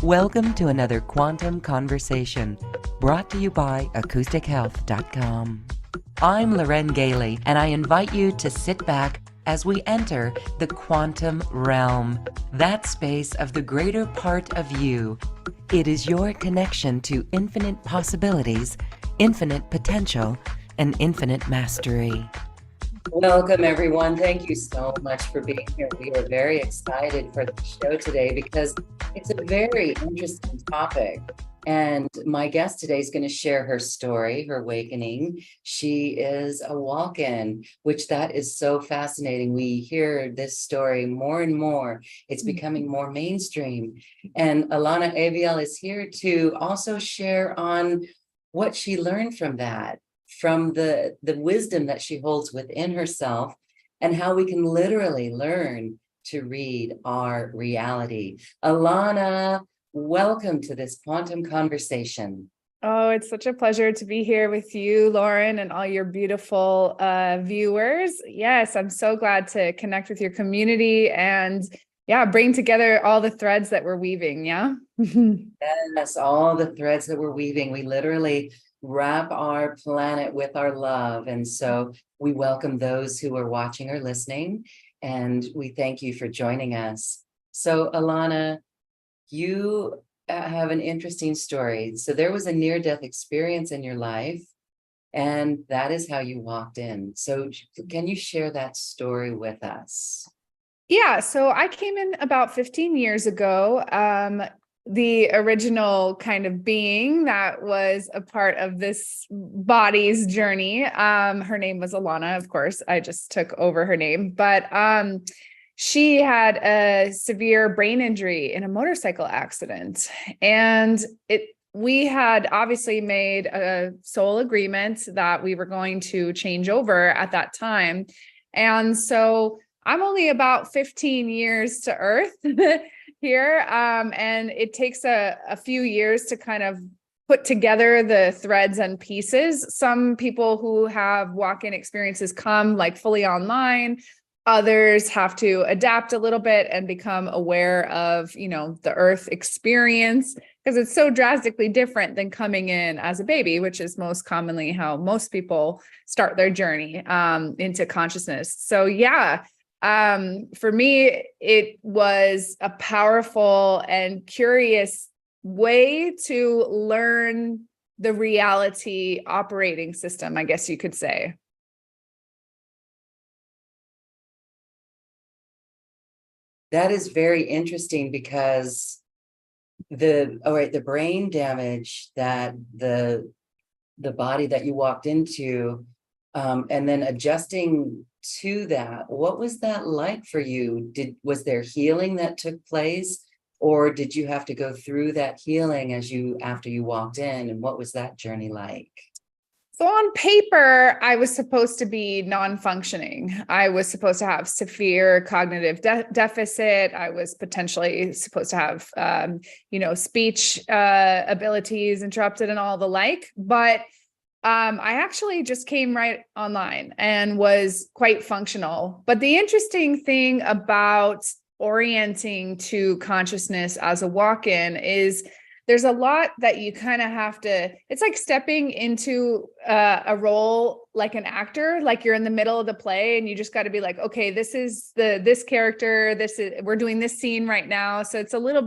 Welcome to another Quantum Conversation, brought to you by AcousticHealth.com. I'm Loren Gailey, and I invite you to sit back as we enter the quantum realm, that space of the greater part of you. It is your connection to infinite possibilities, infinite potential, and infinite mastery. Welcome, everyone. Thank you so much for being here. We are very excited for the show today because it's a very interesting topic. And my guest today is going to share her story, her awakening. She is a walk-in, which that is so fascinating. We hear this story more and more. It's becoming more mainstream. And Alana Aviel is here to also share on what she learned from that, from the wisdom that she holds within herself, and how we can literally learn to read our reality. Alana, welcome to this quantum conversation. Oh, it's such a pleasure to be here with you, Lauren, and all your beautiful viewers. Yes, I'm so glad to connect with your community and bring together all the threads that we're weaving. Yeah. Yes, all the threads that we're weaving. We literally wrap our planet with our love. And so we welcome those who are watching or listening, and we thank you for joining us. So Alana, you have an interesting story. So there was a near-death experience in your life, and that is how you walked in. So can you share that story with us? Yeah, so I came in about 15 years ago. The original kind of being that was a part of this body's journey. Her name was Alana, of course. I just took over her name, but she had a severe brain injury in a motorcycle accident. And we had obviously made a soul agreement that we were going to change over at that time. And so I'm only about 15 years to Earth here. And it takes a few years to kind of put together the threads and pieces. Some people who have walk-in experiences come like fully online. Others have to adapt a little bit and become aware of, the Earth experience, because it's so drastically different than coming in as a baby, which is most commonly how most people start their journey into consciousness. So for me, it was a powerful and curious way to learn the reality operating system, I guess you could say. That is very interesting because the brain damage that the body that you walked into, and then adjusting to that, what was that like for you? Was there healing that took place, or did you have to go through that healing after you walked in, and what was that journey like? So on paper, I was supposed to be non-functioning. I was supposed to have severe cognitive deficit. I was potentially supposed to have, speech abilities interrupted and all the like. But I actually just came right online and was quite functional. But the interesting thing about orienting to consciousness as a walk-in is there's a lot that you kind of have to, it's like stepping into a role like an actor, like you're in the middle of the play and you just got to be like, okay, this is this character, we're doing this scene right now. So there's a little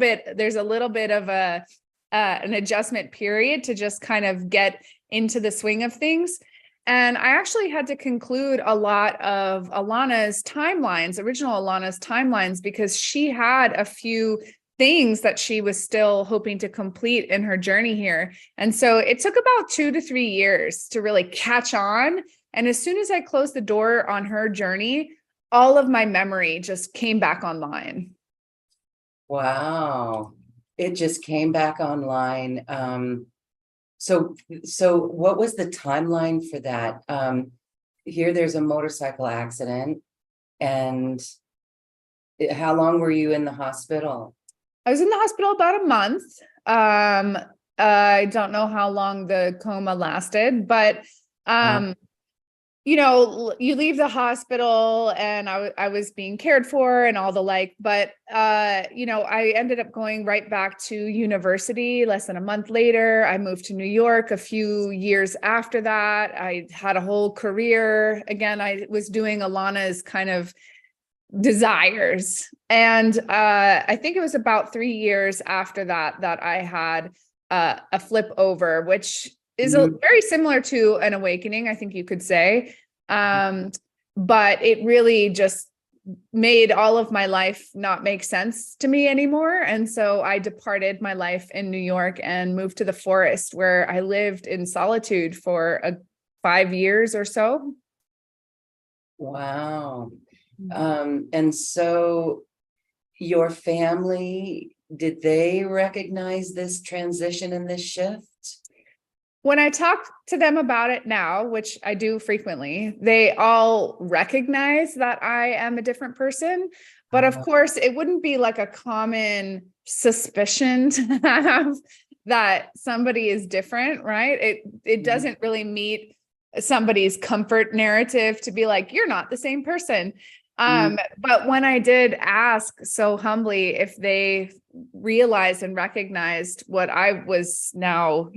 bit of an adjustment period to just kind of get into the swing of things. And I actually had to conclude a lot of Alana's timelines, original Alana's timelines, because she had a few things that she was still hoping to complete in her journey here. And so it took about 2 to 3 years to really catch on. And as soon as I closed the door on her journey, all of my memory just came back online. Wow. It just came back online. So what was the timeline for that? Here there's a motorcycle accident, and how long were you in the hospital? I was in the hospital about a month. I don't know how long the coma lasted, but you leave the hospital and I was being cared for and all the like, but, I ended up going right back to university less than a month later. I moved to New York a few years after that. I had a whole career. Again, I was doing Alana's kind of desires. And I think it was about 3 years after that I had a flip over, which is very similar to an awakening, I think you could say. But it really just made all of my life not make sense to me anymore. And so I departed my life in New York and moved to the forest, where I lived in solitude for 5 years or so. Wow. And so your family, did they recognize this transition and this shift? When I talk to them about it now, which I do frequently, they all recognize that I am a different person. But of course, it wouldn't be like a common suspicion to have that somebody is different, right? It doesn't really meet somebody's comfort narrative to be like, you're not the same person. But when I did ask so humbly if they realized and recognized what I was now,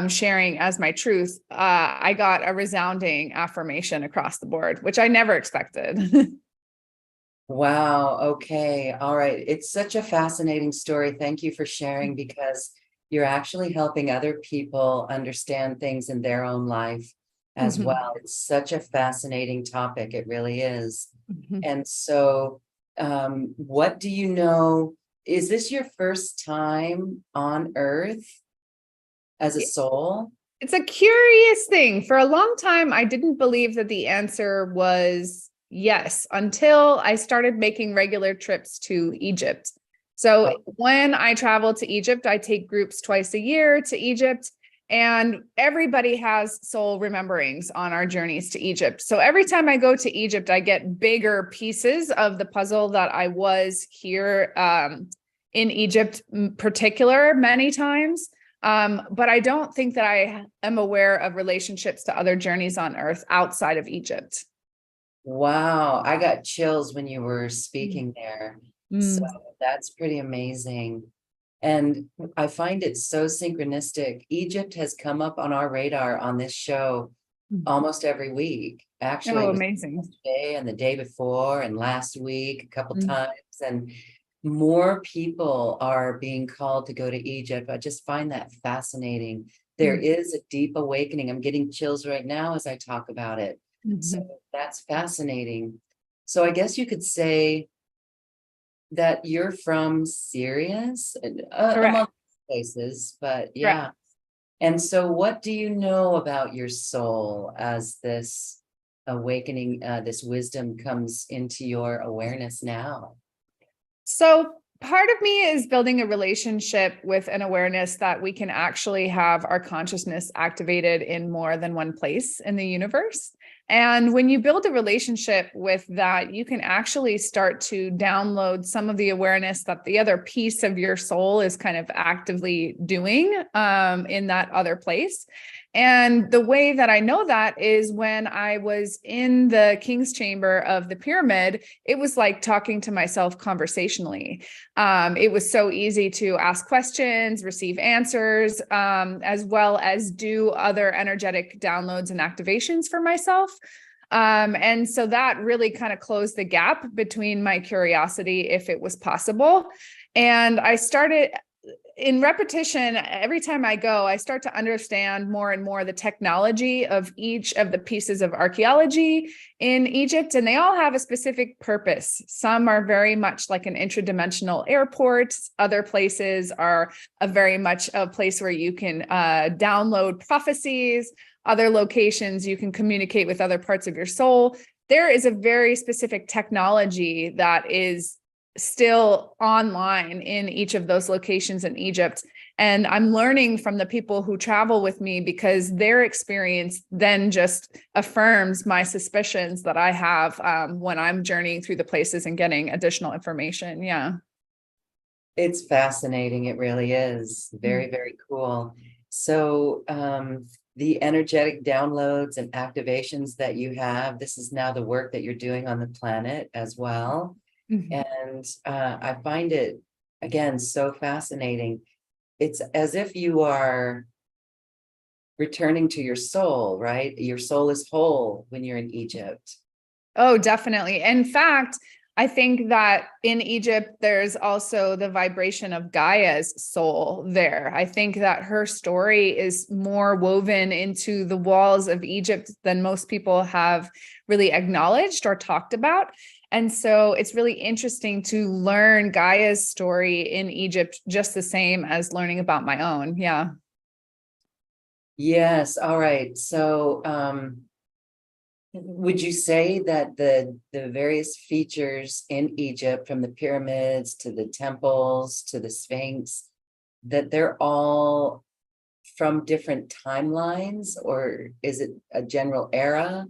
sharing as my truth, I got a resounding affirmation across the board, which I never expected. Wow. Okay. All right. It's such a fascinating story. Thank you for sharing, because you're actually helping other people understand things in their own life as well. It's such a fascinating topic. It really is. And so, what do you know? Is this your first time on Earth as a soul? It's a curious thing. For a long time, I didn't believe that the answer was yes, until I started making regular trips to Egypt. So when I travel to Egypt, I take groups twice a year to Egypt, and everybody has soul rememberings on our journeys to Egypt. So every time I go to Egypt, I get bigger pieces of the puzzle that I was here in Egypt, particular, many times. But I don't think that I am aware of relationships to other journeys on Earth outside of Egypt. Wow, I got chills when you were speaking there. So that's pretty amazing. And I find it so synchronistic. Egypt has come up on our radar on this show almost every week. Actually, it was amazing. yesterday and the day before and last week a couple times. And more people are being called to go to Egypt. I just find that fascinating. There is a deep awakening. I'm getting chills right now as I talk about it. So that's fascinating. So I guess you could say that you're from Sirius, among places, but yeah. Correct. And so what do you know about your soul as this awakening, this wisdom comes into your awareness now? So part of me is building a relationship with an awareness that we can actually have our consciousness activated in more than one place in the universe. And when you build a relationship with that, you can actually start to download some of the awareness that the other piece of your soul is kind of actively doing in that other place. And the way that I know that is when I was in the king's chamber of the pyramid, it was like talking to myself conversationally. It was so easy to ask questions, receive answers, as well as do other energetic downloads and activations for myself. And so that really kind of closed the gap between my curiosity, if it was possible. And I started in repetition. Every time I go, I start to understand more and more the technology of each of the pieces of archaeology in Egypt, and they all have a specific purpose. Some are very much like an intradimensional airport. Other places are very much a place where you can download prophecies. Other locations, you can communicate with other parts of your soul. There is a very specific technology that is still online in each of those locations in Egypt. And I'm learning from the people who travel with me, because their experience then just affirms my suspicions that I have when I'm journeying through the places and getting additional information. Yeah. It's fascinating. It really is very, very cool. So the energetic downloads and activations that you have. This is now the work that you're doing on the planet as well. Mhm. And I find it, again, so fascinating. It's as if you are returning to your soul, right? Your soul is whole when you're in Egypt. Oh, definitely. In fact, I think that in Egypt, there's also the vibration of Gaia's soul there. I think that her story is more woven into the walls of Egypt than most people have really acknowledged or talked about. And so it's really interesting to learn Gaia's story in Egypt, just the same as learning about my own. Yeah. Yes. All right. So, would you say that the various features in Egypt, from the pyramids to the temples to the Sphinx, that they're all from different timelines, or is it a general era?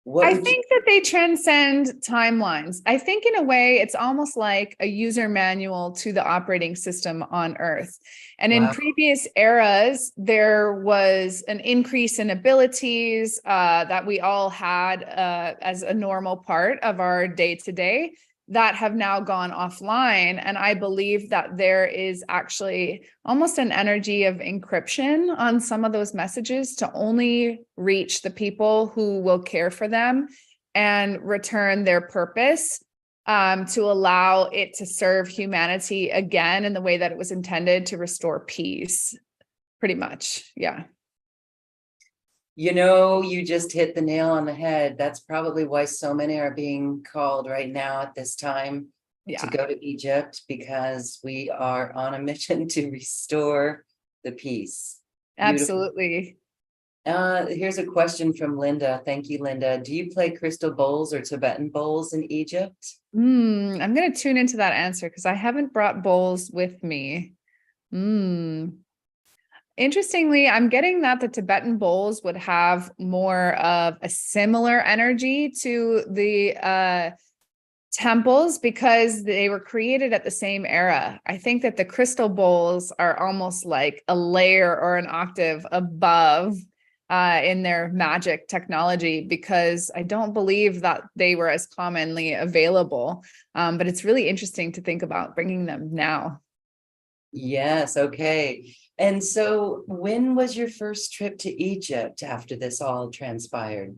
What I would you? think that they transcend timelines. I think in a way, it's almost like a user manual to the operating system on Earth. And in Wow. previous eras, there was an increase in abilities that we all had as a normal part of our day to day that have now gone offline. And I believe that there is actually almost an energy of encryption on some of those messages to only reach the people who will care for them and return their purpose, to allow it to serve humanity again in the way that it was intended, to restore peace, pretty much. Yeah. You know, you just hit the nail on the head. That's probably why so many are being called right now at this time to Yeah, go to Egypt, because we are on a mission to restore the peace. Beautiful. absolutely. Here's a question from Linda. Thank you, Linda. Do you play crystal bowls or Tibetan bowls in Egypt? I'm going to tune into that answer because I haven't brought bowls with me. Mm. Interestingly, I'm getting that the Tibetan bowls would have more of a similar energy to the temples because they were created at the same era. I think that the crystal bowls are almost like a layer or an octave above in their magic technology, because I don't believe that they were as commonly available. But it's really interesting to think about bringing them now. Yes, okay. And so when was your first trip to Egypt after this all transpired?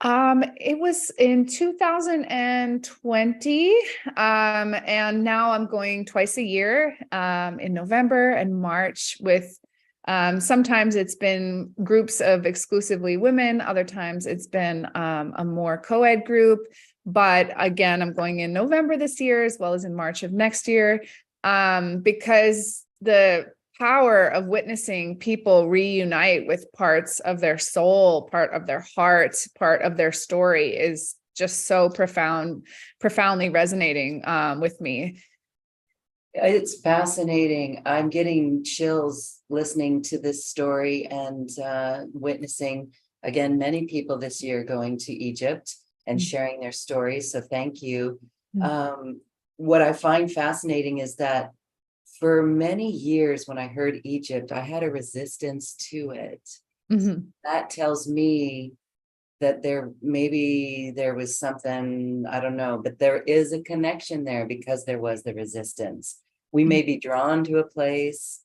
It was in 2020. And now I'm going twice a year, in November and March with, sometimes it's been groups of exclusively women. Other times it's been, a more co-ed group. But again, I'm going in November this year, as well as in March of next year, because the power of witnessing people reunite with parts of their soul, part of their heart, part of their story is just so profoundly resonating with me. It's fascinating. I'm getting chills listening to this story and witnessing, again, many people this year going to Egypt and sharing their stories. So thank you. What I find fascinating is that for many years, when I heard Egypt, I had a resistance to it. Mm-hmm. That tells me that maybe there was something, I don't know, but there is a connection there because there was the resistance. We may be drawn to a place,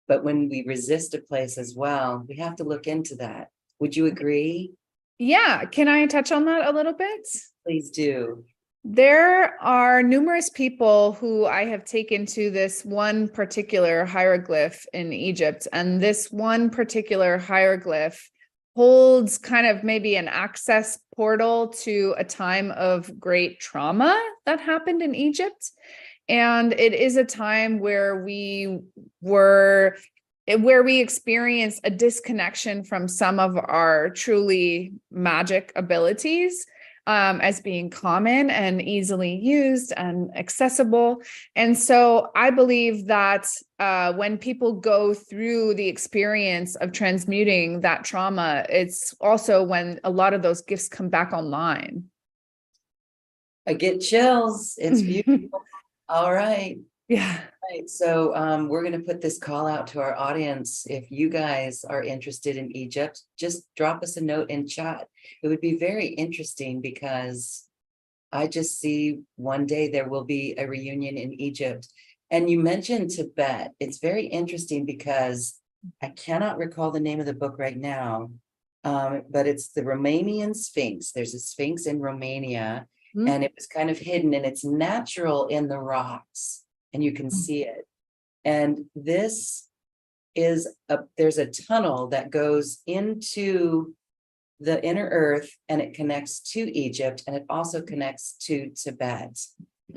but when we resist a place as well, we have to look into that. Would you agree? Yeah. Can I touch on that a little bit? Please do. There are numerous people who I have taken to this one particular hieroglyph in Egypt, and this one particular hieroglyph holds kind of maybe an access portal to a time of great trauma that happened in Egypt. And it is a time where we experienced a disconnection from some of our truly magic abilities, as being common and easily used and accessible. And so I believe that when people go through the experience of transmuting that trauma, it's also when a lot of those gifts come back online. I get chills. It's beautiful. All right. Yeah. Right. So we're going to put this call out to our audience. If you guys are interested in Egypt, just drop us a note in chat. It would be very interesting because I just see one day there will be a reunion in Egypt. And you mentioned Tibet. It's very interesting because I cannot recall the name of the book right now, but it's the Romanian Sphinx. There's a Sphinx in Romania, and it was kind of hidden, and it's natural in the rocks, and you can see it. And this is there's a tunnel that goes into the inner earth, and it connects to Egypt, and it also connects to Tibet.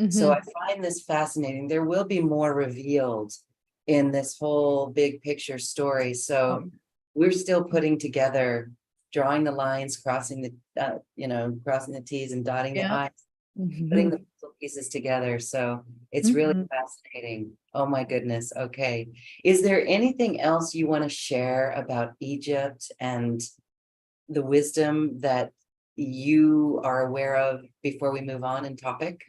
So I find this fascinating. There will be more revealed in this whole big picture story. So we're still putting together, drawing the lines, crossing the, crossing the T's and dotting the I's, putting the puzzle pieces together. So it's really fascinating. Oh my goodness. Okay. Is there anything else you want to share about Egypt and the wisdom that you are aware of before we move on in topic?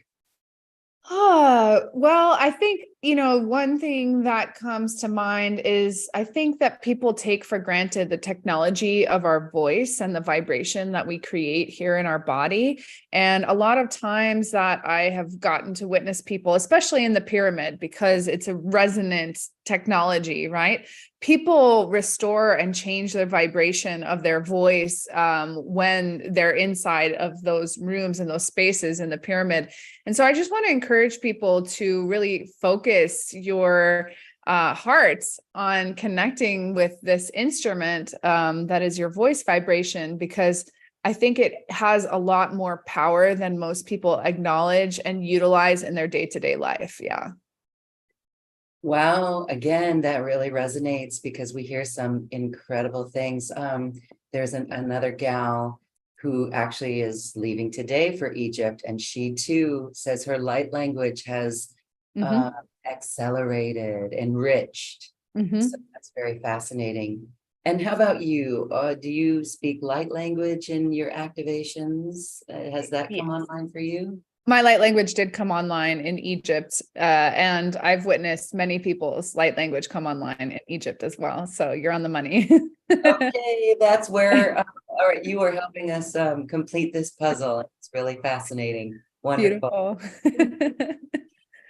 Well, I think, one thing that comes to mind is I think that people take for granted the technology of our voice and the vibration that we create here in our body. And a lot of times that I have gotten to witness people, especially in the pyramid, because it's a resonant technology, right? People restore and change the vibration of their voice when they're inside of those rooms and those spaces in the pyramid. And so I just want to encourage people to really focus your hearts on connecting with this instrument that is your voice vibration, because I think it has a lot more power than most people acknowledge and utilize in their day-to-day life. Yeah. Wow, again, that really resonates because we hear some incredible things. There's another gal who actually is leaving today for Egypt, and she too says her light language has accelerated, enriched. So that's very fascinating. And how about you? Do you speak light language in your activations? Has that come online for you? My light language did come online in Egypt, and I've witnessed many people's light language come online in Egypt as well. So you're on the money. Okay, that's where all right, you are helping us complete this puzzle. It's really fascinating. Wonderful. Beautiful.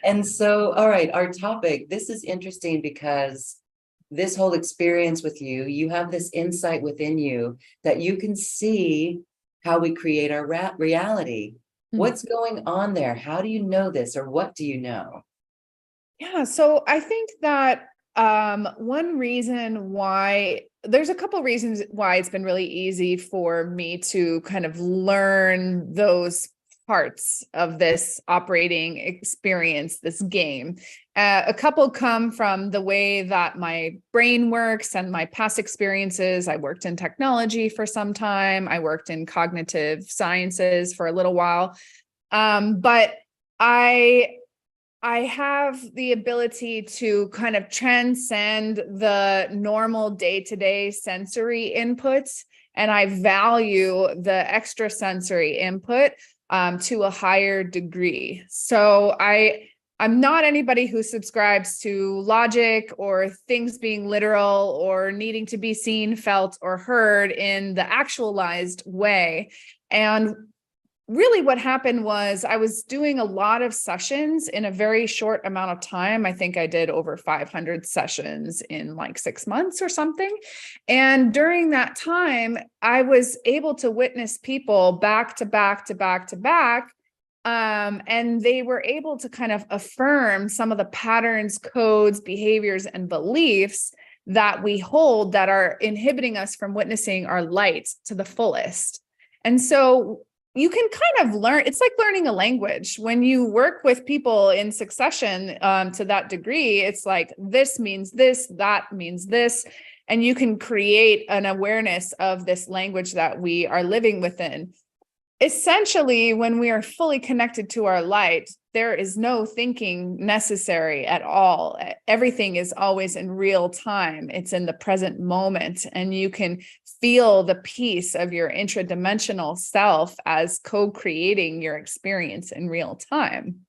And so, all right, our topic, this is interesting because this whole experience with you, you have this insight within you that you can see how we create our reality. What's going on there? How do you know this, or what do you know? Yeah, so I think that one reason why there's a couple reasons why it's been really easy for me to kind of learn those parts of this operating experience, this game. A couple come from the way that my brain works and my past experiences. I worked in technology for some time. I worked in cognitive sciences for a little while. But I have the ability to kind of transcend the normal day-to-day sensory inputs, and I value the extrasensory input to a higher degree. So I'm not anybody who subscribes to logic or things being literal or needing to be seen, felt, or heard in the actualized way. And really what happened was I was doing a lot of sessions in a very short amount of time. I think I did over 500 sessions in like 6 months or something. And during that time, I was able to witness people back to back to back to back. And they were able to kind of affirm some of the patterns, codes, behaviors, and beliefs that we hold that are inhibiting us from witnessing our light to the fullest. And so you can kind of learn, it's like learning a language. When you work with people in succession to that degree, it's like, this means this, that means this. And you can create an awareness of this language that we are living within. Essentially, when we are fully connected to our light, there is no thinking necessary at all. Everything is always in real time. It's in the present moment, and you can feel the peace of your intradimensional self as co-creating your experience in real time.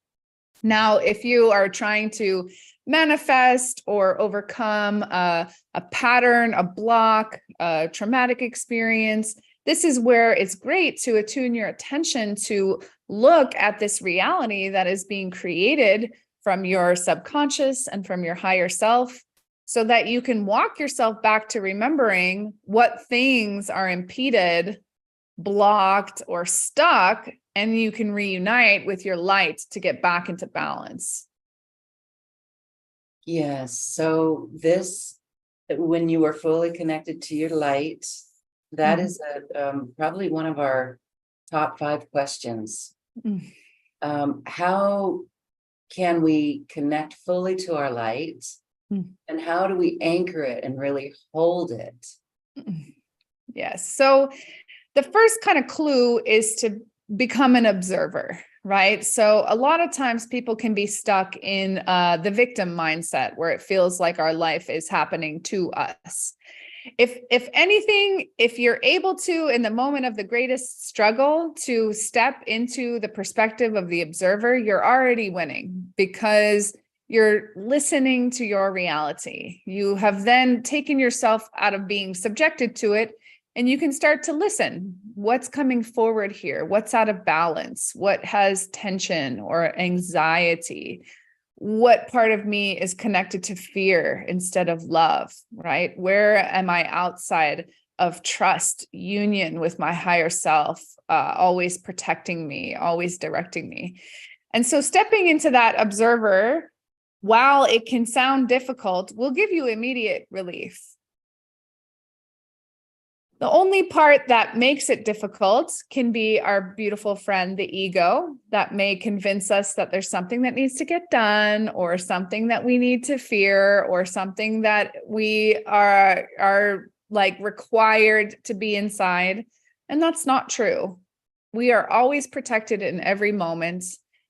Now, if you are trying to manifest or overcome a pattern, a block, a traumatic experience, this is where it's great to attune your attention to look at this reality that is being created from your subconscious and from your higher self, so that you can walk yourself back to remembering what things are impeded, blocked, or stuck, and you can reunite with your light to get back into balance. Yes. So this, when you are fully connected to your light, that is probably one of our top 5 questions. How can we connect fully to our light? And how do we anchor it and really hold it? Yes. So the first kind of clue is to become an observer, right? So a lot of times people can be stuck in the victim mindset, where it feels like our life is happening to us. If anything, if you're able to, in the moment of the greatest struggle, to step into the perspective of the observer, you're already winning, because you're listening to your reality. You have then taken yourself out of being subjected to it, and you can start to listen. What's coming forward here? What's out of balance? What has tension or anxiety? What part of me is connected to fear instead of love, right? Where am I outside of trust, union with my higher self, always protecting me, always directing me? And so stepping into that observer, while it can sound difficult, will give you immediate relief. The only part that makes it difficult can be our beautiful friend, the ego, that may convince us that there's something that needs to get done, or something that we need to fear, or something that we are like required to be inside. And that's not true. We are always protected in every moment.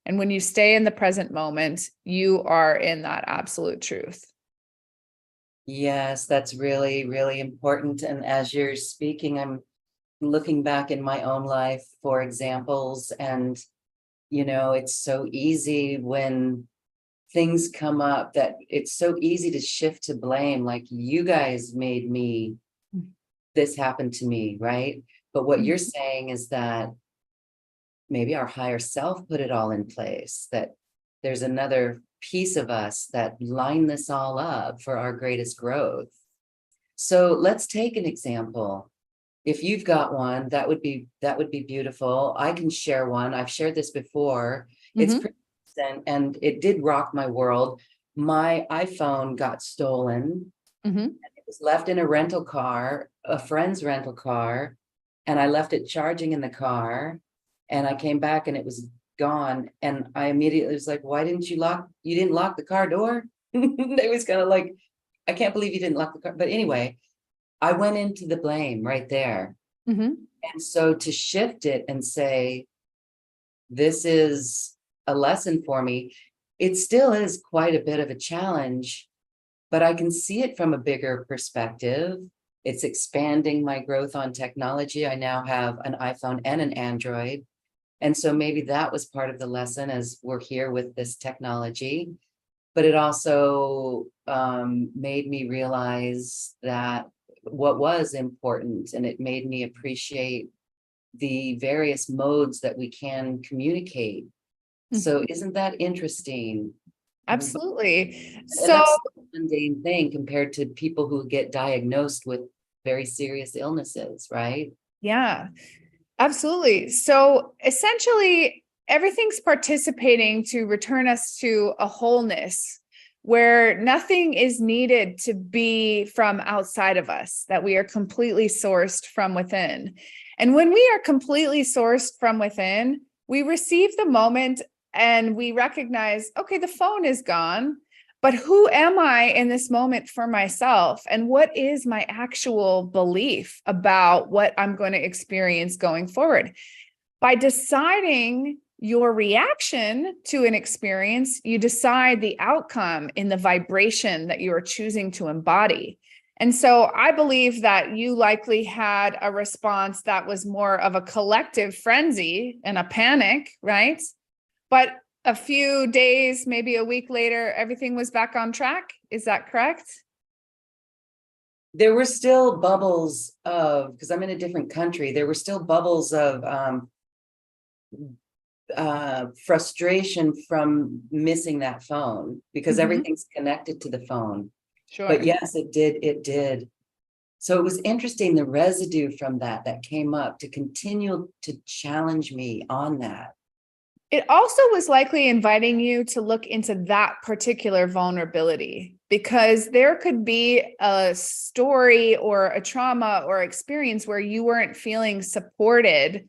And when you stay in the present moment, you are in that absolute truth. Yes, that's really, really important. And as you're speaking, I'm looking back in my own life for examples. And, it's so easy when things come up that it's so easy to shift to blame. Like, you guys made me, this happened to me, right? But what you're saying is that maybe our higher self put it all in place, that there's another piece of us that line this all up for our greatest growth. So let's take an example. If you've got one, that would be beautiful. I can share one. I've shared this before. It's pretty recent, and it did rock my world. My iPhone got stolen. It was left in a rental car, a friend's rental car, and I left it charging in the car, and I came back and it was gone. And I immediately was like, why didn't you didn't lock the car door? It was kind of like, I can't believe you didn't lock the car. But anyway, I went into the blame right there. And so to shift it and say, this is a lesson for me, it still is quite a bit of a challenge, but I can see it from a bigger perspective. It's expanding my growth on technology. I now have an iPhone and an Android. And so maybe that was part of the lesson, as we're here with this technology. But it also made me realize that what was important, and it made me appreciate the various modes that we can communicate. So isn't that interesting? Absolutely. And So that's a mundane thing compared to people who get diagnosed with very serious illnesses, right? yeah, absolutely. So essentially, everything's participating to return us to a wholeness where nothing is needed to be from outside of us, that we are completely sourced from within. And when we are completely sourced from within, we receive the moment and we recognize, okay, the phone is gone, but who am I in this moment for myself? And what is my actual belief about what I'm going to experience going forward? By deciding your reaction to an experience, you decide the outcome in the vibration that you are choosing to embody. And so I believe that you likely had a response that was more of a collective frenzy and a panic, right? But a few days, maybe a week later, everything was back on track. Is that correct? There were still bubbles of, because I'm in a different country, there were still bubbles of frustration from missing that phone, because everything's connected to the phone. Sure. But yes, it did. So it was interesting, the residue from that came up to continue to challenge me on that. It also was likely inviting you to look into that particular vulnerability, because there could be a story or a trauma or experience where you weren't feeling supported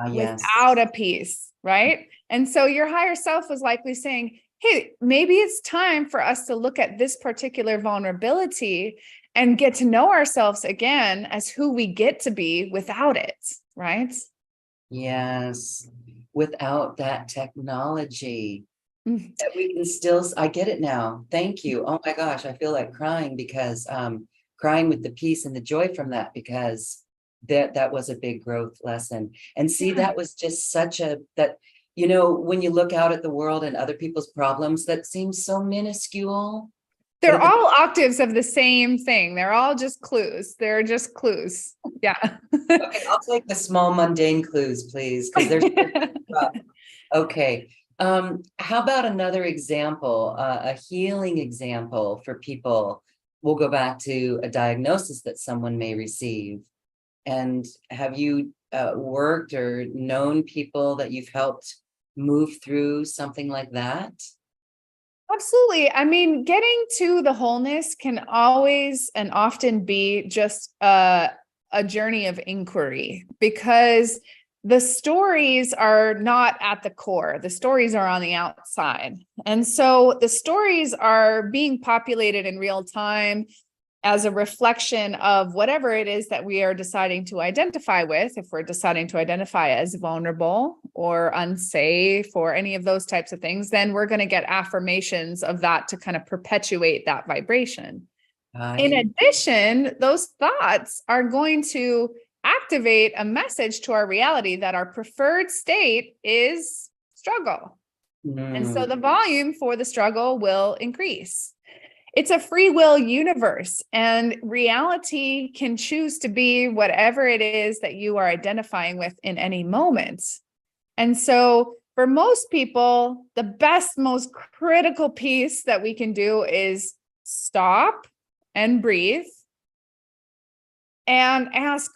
Yes. without a piece, right? And so your higher self was likely saying, hey, maybe it's time for us to look at this particular vulnerability and get to know ourselves again as who we get to be without it, right? Yes. Without that technology, Mm. that we can still, I get it now. Thank you. Oh my gosh, I feel like crying, because crying with the peace and the joy from that, because that was a big growth lesson. And see, that was just such a, that, you know, when you look out at the world and other people's problems, that seems so minuscule. They're all octaves of the same thing. They're all just clues. They're just clues. Yeah. Okay, I'll take the small mundane clues, please, because there's okay. How about another example, a healing example for people? We'll go back to a diagnosis that someone may receive. And have you worked or known people that you've helped move through something like that? Absolutely. I mean, getting to the wholeness can always and often be just a journey of inquiry, because the stories are not at the core. The stories are on the outside. And so the stories are being populated in real time as a reflection of whatever it is that we are deciding to identify with. If we're deciding to identify as vulnerable or unsafe or any of those types of things, then we're going to get affirmations of that to kind of perpetuate that vibration. In addition, those thoughts are going to activate a message to our reality that our preferred state is struggle. And so the volume for the struggle will increase. It's a free will universe, and reality can choose to be whatever it is that you are identifying with in any moment. And so for most people, the best, most critical piece that we can do is stop and breathe and ask,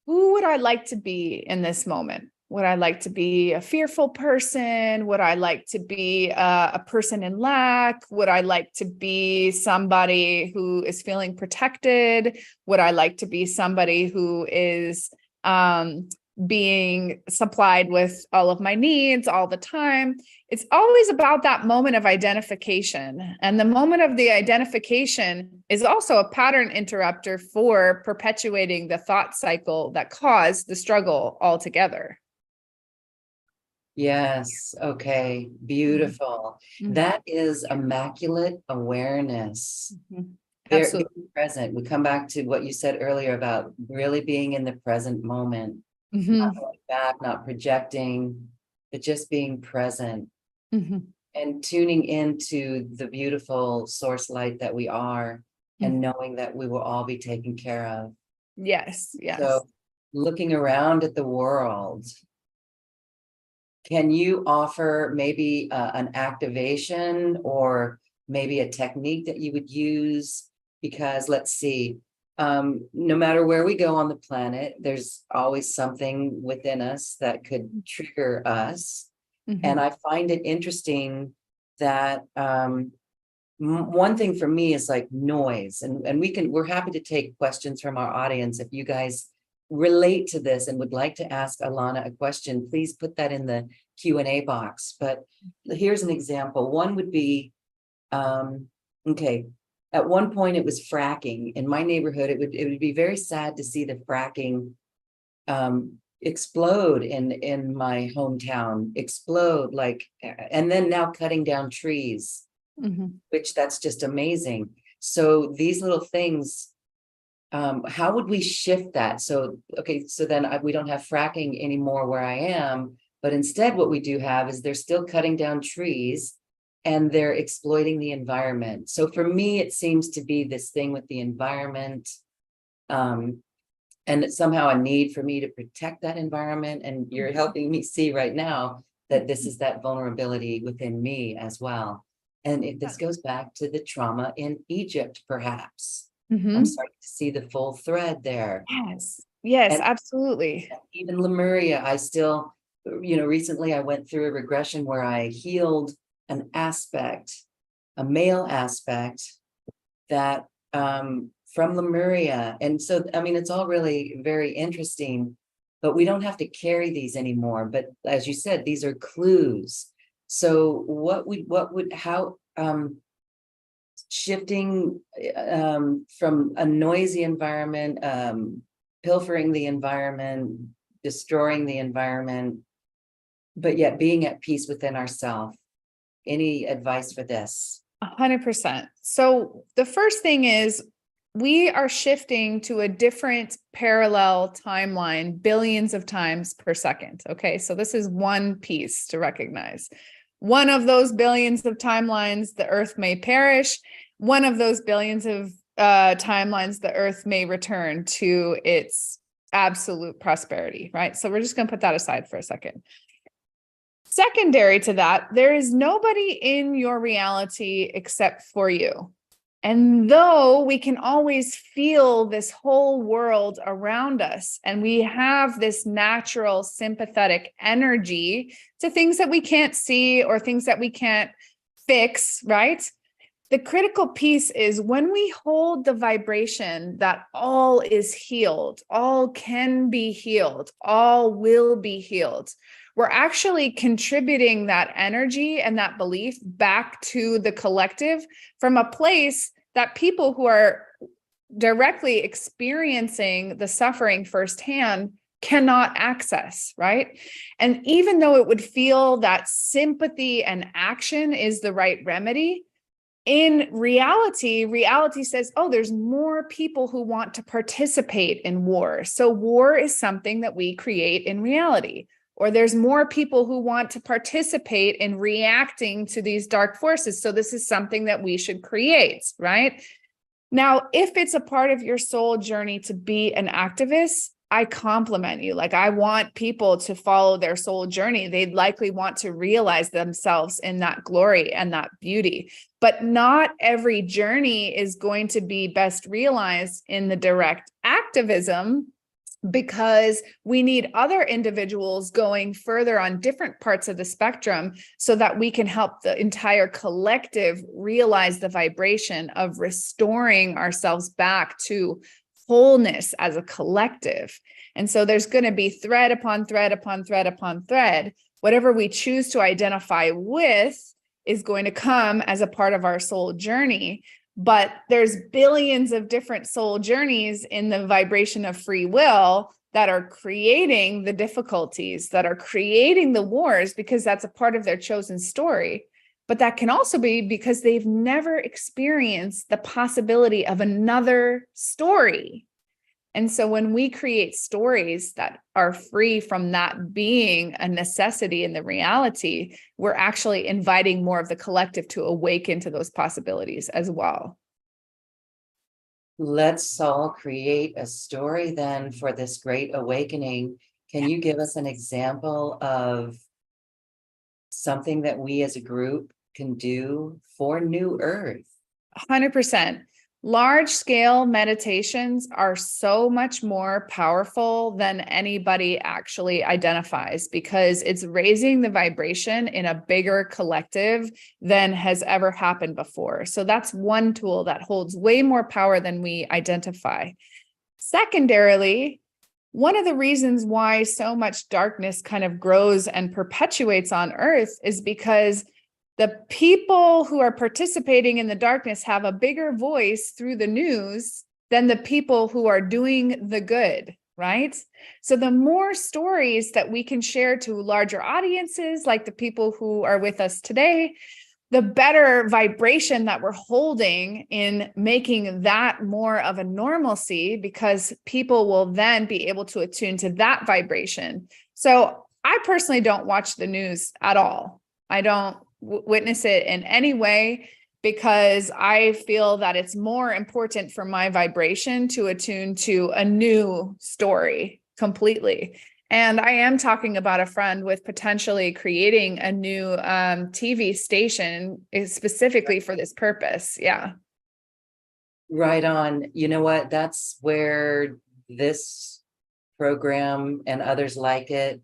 who would I like to be in this moment? Would I like to be a fearful person? Would I like to be a person in lack? Would I like to be somebody who is feeling protected? Would I like to be somebody who is being supplied with all of my needs all the time? It's always about that moment of identification. And the moment of the identification is also a pattern interrupter for perpetuating the thought cycle that caused the struggle altogether. Yes. Okay. Beautiful. That is immaculate awareness. Being present. We come back to what you said earlier about really being in the present moment, not going back, not projecting, but just being present and tuning into the beautiful source light that we are, and knowing that we will all be taken care of. Yes. Yes. So looking around at the world, can you offer maybe an activation or maybe a technique that you would use? Because let's see, no matter where we go on the planet, there's always something within us that could trigger us. And I find it interesting that one thing for me is like noise, and we're happy to take questions from our audience. If you guys relate to this and would like to ask Alana a question, please put that in the Q&A box. But here's an example. One would be, okay, at one point it was fracking in my neighborhood. It would be very sad to see the fracking explode in my hometown, explode, like, and then now cutting down trees, which that's just amazing. So these little things, how would we shift that? So, okay, so then we don't have fracking anymore where I am, But instead, what we do have is they're still cutting down trees and they're exploiting the environment. So for me, it seems to be this thing with the environment, and it's somehow a need for me to protect that environment. And you're helping me see right now that this is that vulnerability within me as well. And this goes back to the trauma in Egypt, perhaps. I'm starting to see the full thread there. Yes, And absolutely. even Lemuria, I still, recently I went through a regression where I healed an aspect, a male aspect that from Lemuria. And so, I mean, it's all really very interesting, but we don't have to carry these anymore. But as you said, these are clues. So how shifting from a noisy environment, pilfering the environment, destroying the environment, but yet being at peace within ourselves. Any advice for this? 100%. So the first thing is we are shifting to a different parallel timeline, billions of times per second. Okay. So this is one piece to recognize. One of those billions of timelines, the earth may perish. One of those billions of timelines, the earth may return to its absolute prosperity, right? So we're just going to put that aside for a second. Secondary to that, there is nobody in your reality except for you. And though we can always feel this whole world around us, and we have this natural sympathetic energy to things that we can't see or things that we can't fix, right? The critical piece is when we hold the vibration that all is healed, all can be healed, all will be healed, we're actually contributing that energy and that belief back to the collective from a place that people who are directly experiencing the suffering firsthand cannot access, right? And even though it would feel that sympathy and action is the right remedy, in reality says, oh, there's more people who want to participate in war. So war is something that we create in reality. Or there's more people who want to participate in reacting to these dark forces. So this is something that we should create, right? Now, if it's a part of your soul journey to be an activist, I compliment you. Like, I want people to follow their soul journey. They'd likely want to realize themselves in that glory and that beauty. But not every journey is going to be best realized in the direct activism, because we need other individuals going further on different parts of the spectrum so that we can help the entire collective realize the vibration of restoring ourselves back to wholeness as a collective. And so there's going to be thread upon thread upon thread upon thread. Whatever we choose to identify with is going to come as a part of our soul journey. But there's billions of different soul journeys in the vibration of free will that are creating the difficulties, that are creating the wars, because that's a part of their chosen story. But that can also be because they've never experienced the possibility of another story. And so when we create stories that are free from that being a necessity in the reality, we're actually inviting more of the collective to awaken to those possibilities as well. Let's all create a story then for this great awakening. Can you give us an example of something that we as a group can do for New Earth? 100%. Large scale meditations are so much more powerful than anybody actually identifies, because it's raising the vibration in a bigger collective than has ever happened before. So that's one tool that holds way more power than we identify. Secondarily, one of the reasons why so much darkness kind of grows and perpetuates on Earth is because the people who are participating in the darkness have a bigger voice through the news than the people who are doing the good, right? So the more stories that we can share to larger audiences, like the people who are with us today, the better vibration that we're holding in making that more of a normalcy, because people will then be able to attune to that vibration. So I personally don't watch the news at all. I don't witness it in any way because I feel that it's more important for my vibration to attune to a new story completely. And I am talking about a friend with potentially creating a new TV station specifically for this purpose. Yeah. Right on. You know what? That's where this program and others like it,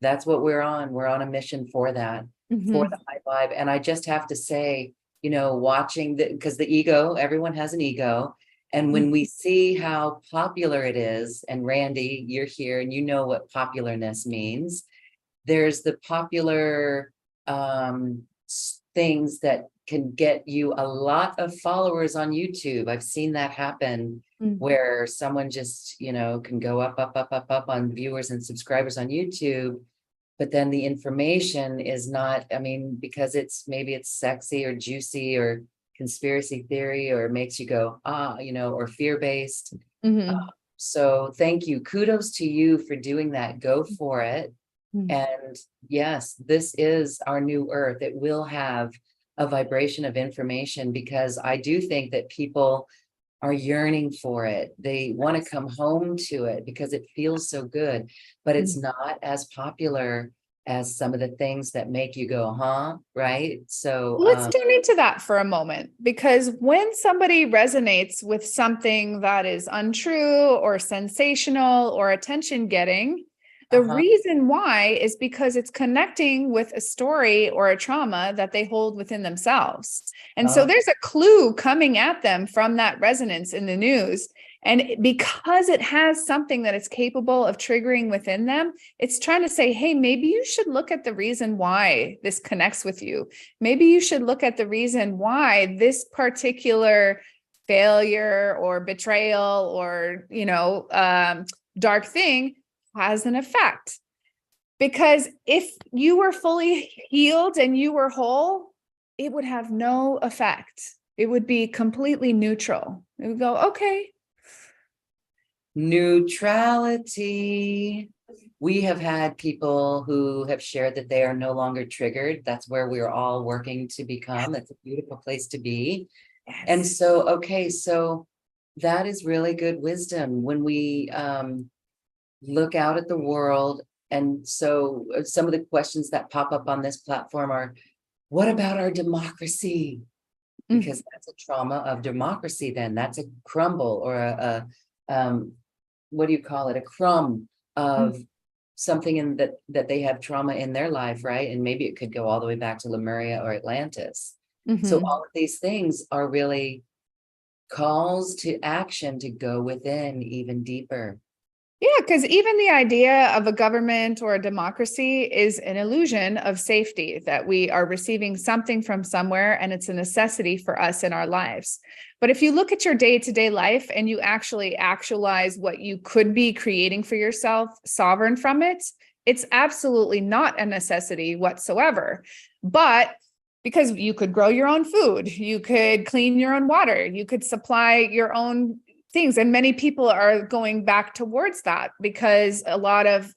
that's what we're on. We're on a mission for that, for the high vibe. And I just have to say, watching because the ego, everyone has an ego. And when we see how popular it is, and Randy, you're here and you know what popularness means. There's the popular things that can get you a lot of followers on YouTube. I've seen that happen where someone just, can go up on viewers and subscribers on YouTube, but then the information is not, because maybe it's sexy or juicy or conspiracy theory, or makes you go, or fear-based. So thank you. Kudos to you for doing that. Go for it. And yes, this is our new earth. It will have a vibration of information, because I do think that people are yearning for it. They want to come home to it because it feels so good, but it's not as popular as some of the things that make you go, huh? Right? So let's tune into that for a moment, because when somebody resonates with something that is untrue or sensational or attention getting, the reason why is because it's connecting with a story or a trauma that they hold within themselves. And so there's a clue coming at them from that resonance in the news. And because it has something that it's capable of triggering within them, it's trying to say, hey, maybe you should look at the reason why this connects with you. Maybe you should look at the reason why this particular failure or betrayal or, dark thing has an effect. Because if you were fully healed and you were whole, it would have no effect. It would be completely neutral. It would go, okay. Neutrality. We have had people who have shared that they are no longer triggered. That's where we're all working to become. That's a beautiful place to be. Yes. And so, okay, so that is really good wisdom when we look out at the world. And so some of the questions that pop up on this platform are, what about our democracy? Because that's a trauma of democracy. Then that's a crumble or a what do you call it? A crumb of something in that they have trauma in their life, right? And maybe it could go all the way back to Lemuria or Atlantis. So all of these things are really calls to action to go within even deeper. Yeah, because even the idea of a government or a democracy is an illusion of safety, that we are receiving something from somewhere and it's a necessity for us in our lives. But if you look at your day-to-day life and you actually actualize what you could be creating for yourself, sovereign from it, it's absolutely not a necessity whatsoever. But because you could grow your own food, you could clean your own water, you could supply your own things. And many people are going back towards that because a lot of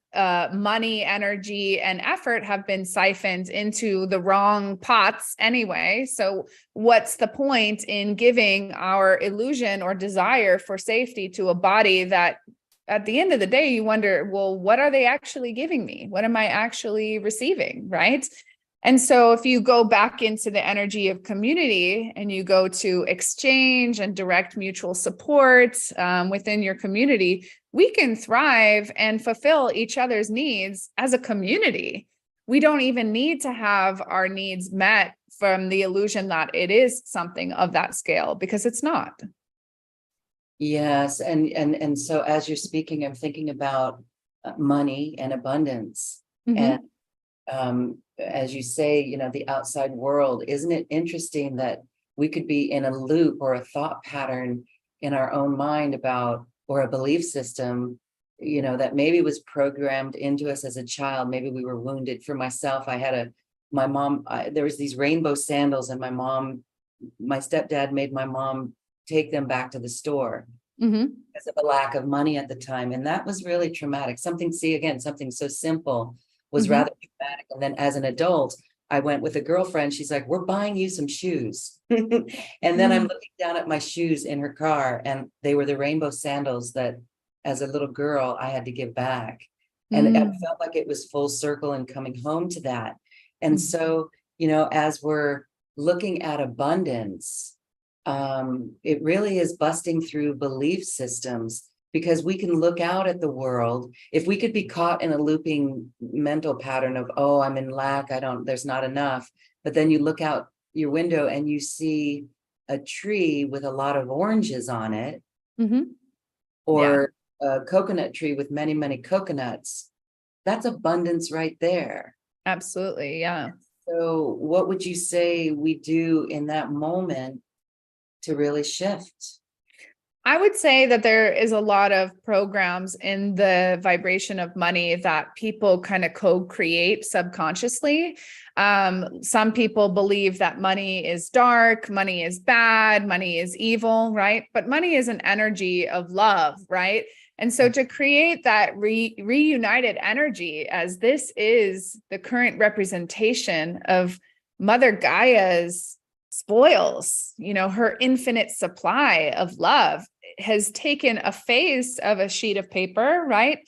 money, energy, and effort have been siphoned into the wrong pots anyway. So what's the point in giving our illusion or desire for safety to a body that at the end of the day, you wonder, well, what are they actually giving me? What am I actually receiving, right? And so if you go back into the energy of community and you go to exchange and direct mutual support within your community, we can thrive and fulfill each other's needs as a community. We don't even need to have our needs met from the illusion that it is something of that scale, because it's not. Yes. And so as you're speaking, I'm thinking about money and abundance. And as you say, the outside world, isn't it interesting that we could be in a loop or a thought pattern in our own mind about, or a belief system, that maybe was programmed into us as a child. Maybe we were wounded. For myself, my mom, there was these rainbow sandals, and my stepdad made my mom take them back to the store because of the lack of money at the time. And that was really traumatic. Something so simple. was rather dramatic. And then as an adult, I went with a girlfriend. She's like, we're buying you some shoes. And then I'm looking down at my shoes in her car, and they were the rainbow sandals that as a little girl, I had to give back. And it felt like it was full circle and coming home to that. And so, as we're looking at abundance, it really is busting through belief systems, because we can look out at the world. If we could be caught in a looping mental pattern of, oh, I'm in lack, there's not enough. But then you look out your window and you see a tree with a lot of oranges on it, or a coconut tree with many, many coconuts. That's abundance right there. Absolutely. Yeah. So what would you say we do in that moment to really shift? I would say that there is a lot of programs in the vibration of money that people kind of co-create subconsciously. Some people believe that money is dark, money is bad, money is evil, right? But money is an energy of love, right? And so to create that reunited energy, as this is the current representation of Mother Gaia's spoils, her infinite supply of love has taken a face of a sheet of paper, right,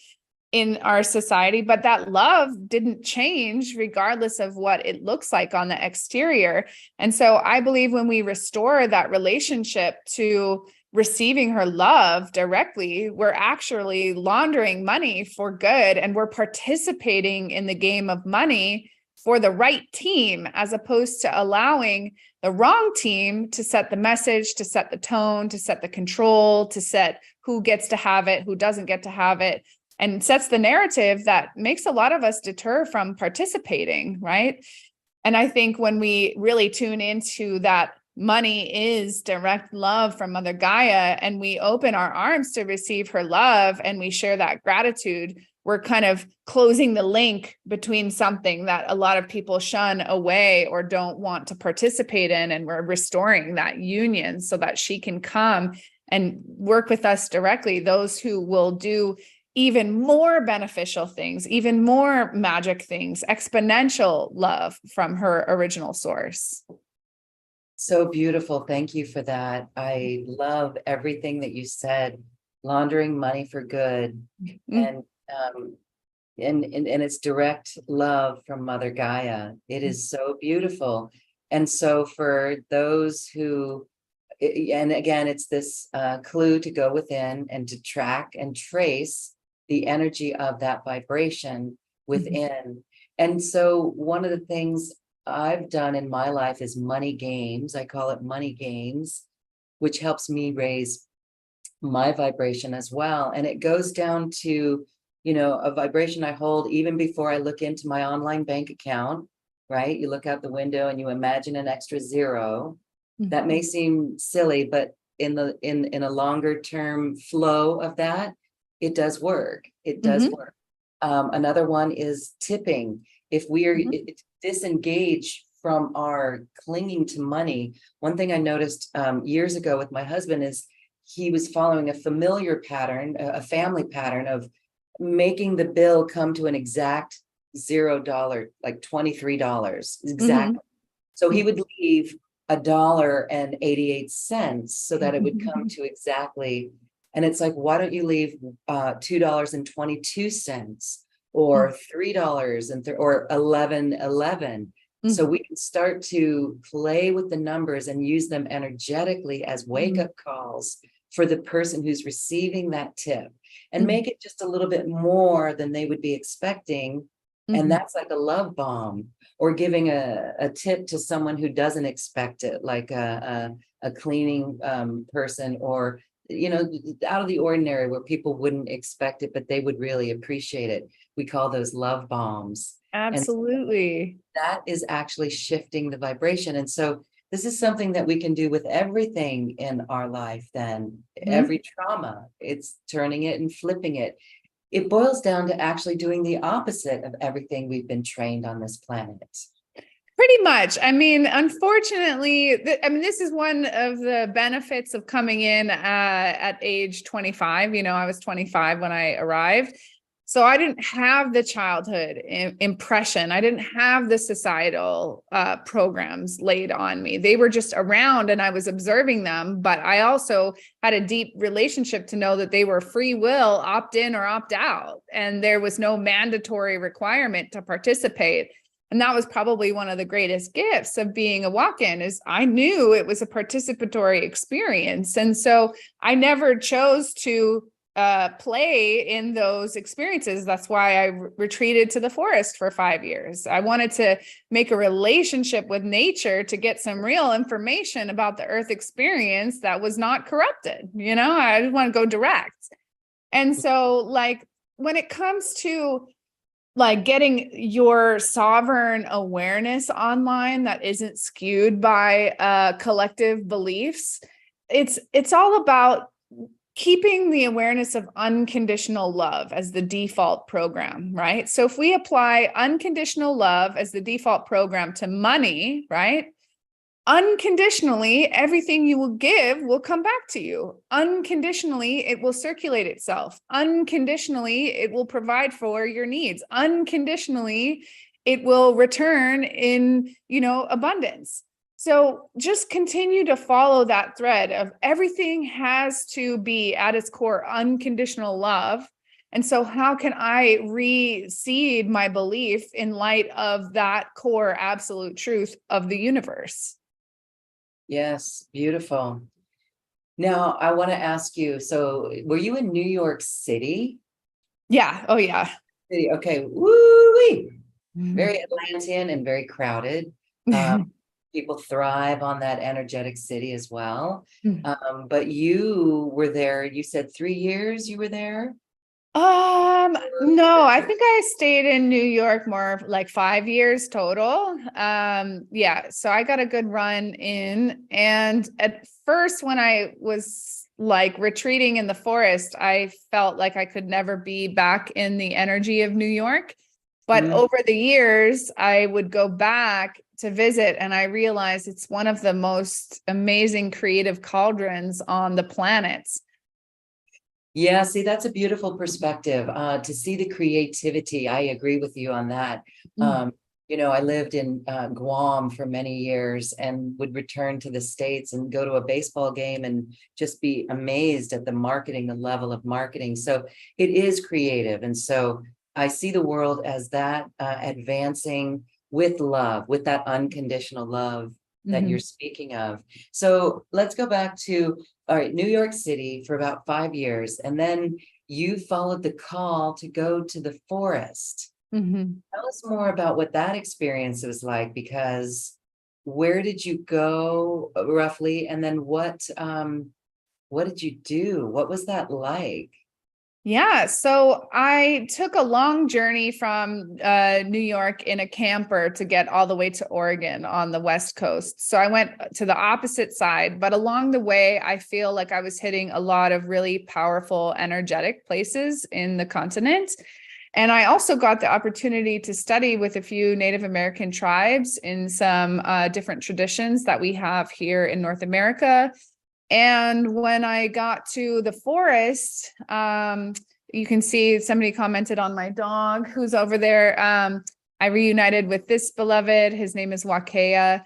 in our society, but that love didn't change regardless of what it looks like on the exterior. And so I believe when we restore that relationship to receiving her love directly, we're actually laundering money for good, and we're participating in the game of money for the right team, as opposed to allowing the wrong team to set the message, to set the tone, to set the control, to set who gets to have it, who doesn't get to have it, and sets the narrative that makes a lot of us deter from participating, right? And I think when we really tune into that money is direct love from Mother Gaia, and we open our arms to receive her love, and we share that gratitude, we're kind of closing the link between something that a lot of people shun away or don't want to participate in. And we're restoring that union so that she can come and work with us directly, those who will do even more beneficial things, even more magic things, exponential love from her original source. So beautiful. Thank you for that. I love everything that you said. Laundering money for good. And it's direct love from Mother Gaia. It is so beautiful. And so for those who, and again, it's this clue to go within and to track and trace the energy of that vibration within. And so one of the things I've done in my life is money games. I call it money games, which helps me raise my vibration as well. And it goes down to, a vibration I hold even before I look into my online bank account, right? You look out the window and you imagine an extra zero. That may seem silly, but in a longer term flow of that, it does work. It does work. Another one is tipping. If we are disengaged from our clinging to money, one thing I noticed years ago with my husband is he was following a familiar pattern, a family pattern of making the bill come to an exact $0, like $23 exactly. So he would leave $1.88 so that it would come to exactly. And it's like, why don't you leave $2.22 or $3 or $11.11? So we can start to play with the numbers and use them energetically as wake-up calls for the person who's receiving that tip, and make it just a little bit more than they would be expecting. And that's like a love bomb, or giving a tip to someone who doesn't expect it, like a cleaning person, or out of the ordinary, where people wouldn't expect it, but they would really appreciate it. We call those love bombs. Absolutely. And that is actually shifting the vibration. And so this is something that we can do with everything in our life then. Every trauma, it's turning it and flipping it. It boils down to actually doing the opposite of everything we've been trained on this planet. Pretty much. I mean, unfortunately, this is one of the benefits of coming in at age 25. I was 25 when I arrived. So I didn't have the childhood impression. I didn't have the societal programs laid on me. They were just around and I was observing them. But I also had a deep relationship to know that they were free will, opt in or opt out. And there was no mandatory requirement to participate. And that was probably one of the greatest gifts of being a walk-in, is I knew it was a participatory experience. And so I never chose to play in those experiences. That's why I retreated to the forest for 5 years. I wanted to make a relationship with nature to get some real information about the earth experience that was not corrupted. I just want to go direct. And so like when it comes to like getting your sovereign awareness online that isn't skewed by collective beliefs, it's all about keeping the awareness of unconditional love as the default program, right? So if we apply unconditional love as the default program to money, right? Unconditionally, everything you will give will come back to you. Unconditionally, it will circulate itself. Unconditionally, it will provide for your needs. Unconditionally, it will return in, abundance. So just continue to follow that thread of everything has to be at its core unconditional love. And so how can I reseed my belief in light of that core absolute truth of the universe? Yes, beautiful. Now, I want to ask you, so were you in New York City? Yeah. Oh, yeah. Okay. Woo-wee. Very Atlantean and very crowded. People thrive on that energetic city as well. But you were there, you said 3 years you were there? No, I think I stayed in New York more like 5 years total. Yeah, so I got a good run in. And at first, when I was like retreating in the forest, I felt like I could never be back in the energy of New York. But over the years, I would go back to visit, and I realized it's one of the most amazing creative cauldrons on the planet. Yeah, see, that's a beautiful perspective, to see the creativity. I agree with you on that. I lived in Guam for many years and would return to the States and go to a baseball game and just be amazed at the marketing, the level of marketing. So it is creative. And so I see the world as that, advancing with love, with that unconditional love that you're speaking of. So let's go back to, all right, New York City for about 5 years, and then you followed the call to go to the forest. Tell us more about what that experience was like, because where did you go roughly? And then what did you do? What was that like? Yeah, so I took a long journey from New York in a camper to get all the way to Oregon on the West Coast. So I went to the opposite side, but along the way, I feel like I was hitting a lot of really powerful, energetic places in the continent. And I also got the opportunity to study with a few Native American tribes in some different traditions that we have here in North America. And when I got to the forest, you can see somebody commented on my dog who's over there. I reunited with this beloved. His name is Wakea.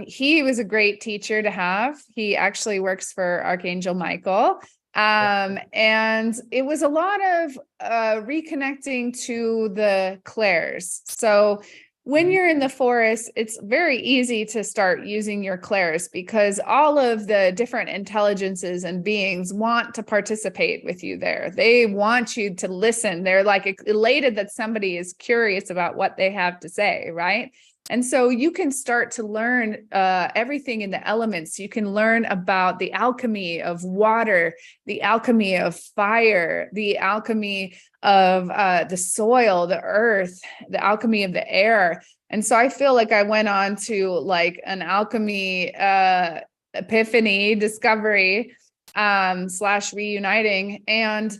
He was a great teacher to have. He actually works for Archangel Michael. And it was a lot of reconnecting to the clairs. So when you're in the forest, it's very easy to start using your clairs because all of the different intelligences and beings want to participate with you there. They want you to listen. They're like elated that somebody is curious about what they have to say, right? And so you can start to learn everything in the elements. You can learn about the alchemy of water, the alchemy of fire, the alchemy of the soil, the earth, the alchemy of the air. And so I feel like I went on to like an alchemy epiphany, discovery, / reuniting. And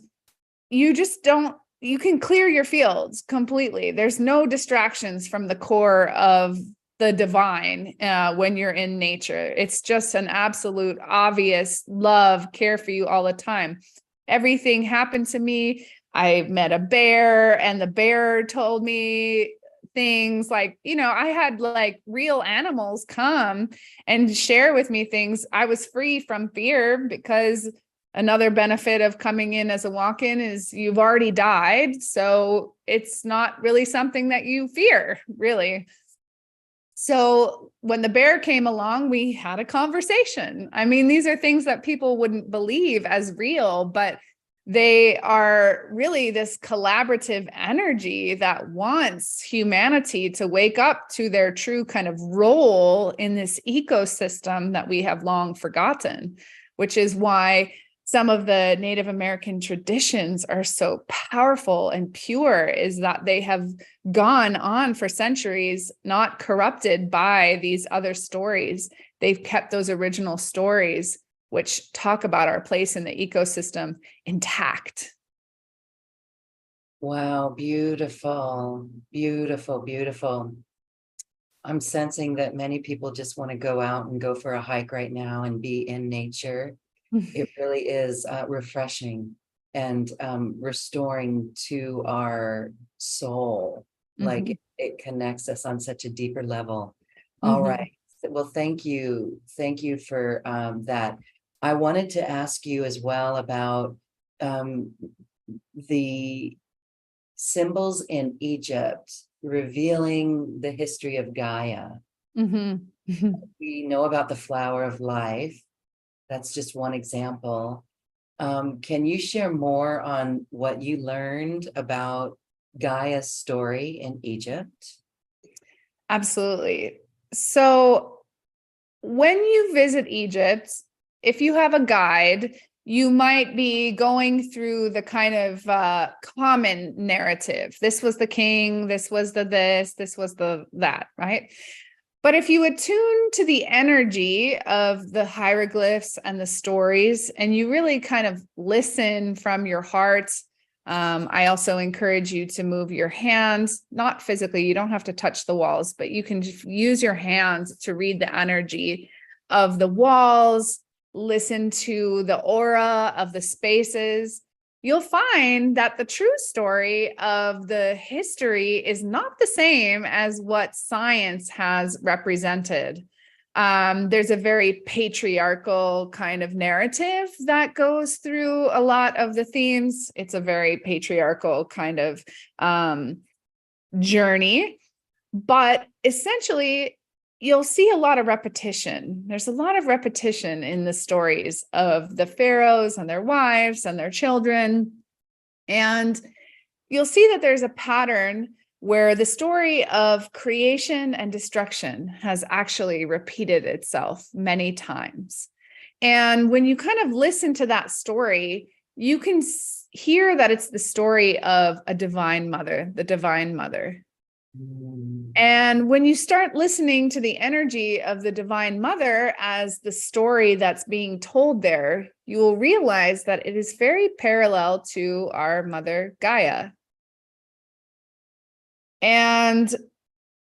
you just don't, you can clear your fields completely. There's no distractions from the core of the divine when you're in nature. It's just an absolute obvious love, care for you all the time. Everything happened to me. I met a bear, and the bear told me things like, I had like real animals come and share with me things. I was free from fear, because another benefit of coming in as a walk-in is you've already died. So it's not really something that you fear, really. So when the bear came along, we had a conversation. I mean, these are things that people wouldn't believe as real, but they are really this collaborative energy that wants humanity to wake up to their true kind of role in this ecosystem that we have long forgotten, which is why some of the Native American traditions are so powerful and pure, is that they have gone on for centuries, not corrupted by these other stories. They've kept those original stories, which talk about our place in the ecosystem, intact. Wow, beautiful, beautiful, beautiful. I'm sensing that many people just want to go out and go for a hike right now and be in nature. It really is refreshing and restoring to our soul. Like it connects us on such a deeper level. All right. Well, thank you. Thank you for that. I wanted to ask you as well about the symbols in Egypt revealing the history of Gaia. We know about the flower of life. That's just one example. Can you share more on what you learned about Gaia's story in Egypt? Absolutely. So when you visit Egypt, if you have a guide, you might be going through the kind of common narrative. This was the king, this was the this was the that, right? But if you attune to the energy of the hieroglyphs and the stories, and you really kind of listen from your heart, I also encourage you to move your hands, not physically, you don't have to touch the walls, but you can just use your hands to read the energy of the walls, listen to the aura of the spaces. You'll find that the true story of the history is not the same as what science has represented. There's a very patriarchal kind of narrative that goes through a lot of the themes. It's a very patriarchal kind of journey, but essentially you'll see a lot of repetition. There's a lot of repetition in the stories of the pharaohs and their wives and their children. And you'll see that there's a pattern where the story of creation and destruction has actually repeated itself many times. And when you kind of listen to that story, you can hear that it's the story of a divine mother, the divine mother. And when you start listening to the energy of the divine mother as the story that's being told there, you will realize that it is very parallel to our mother Gaia. And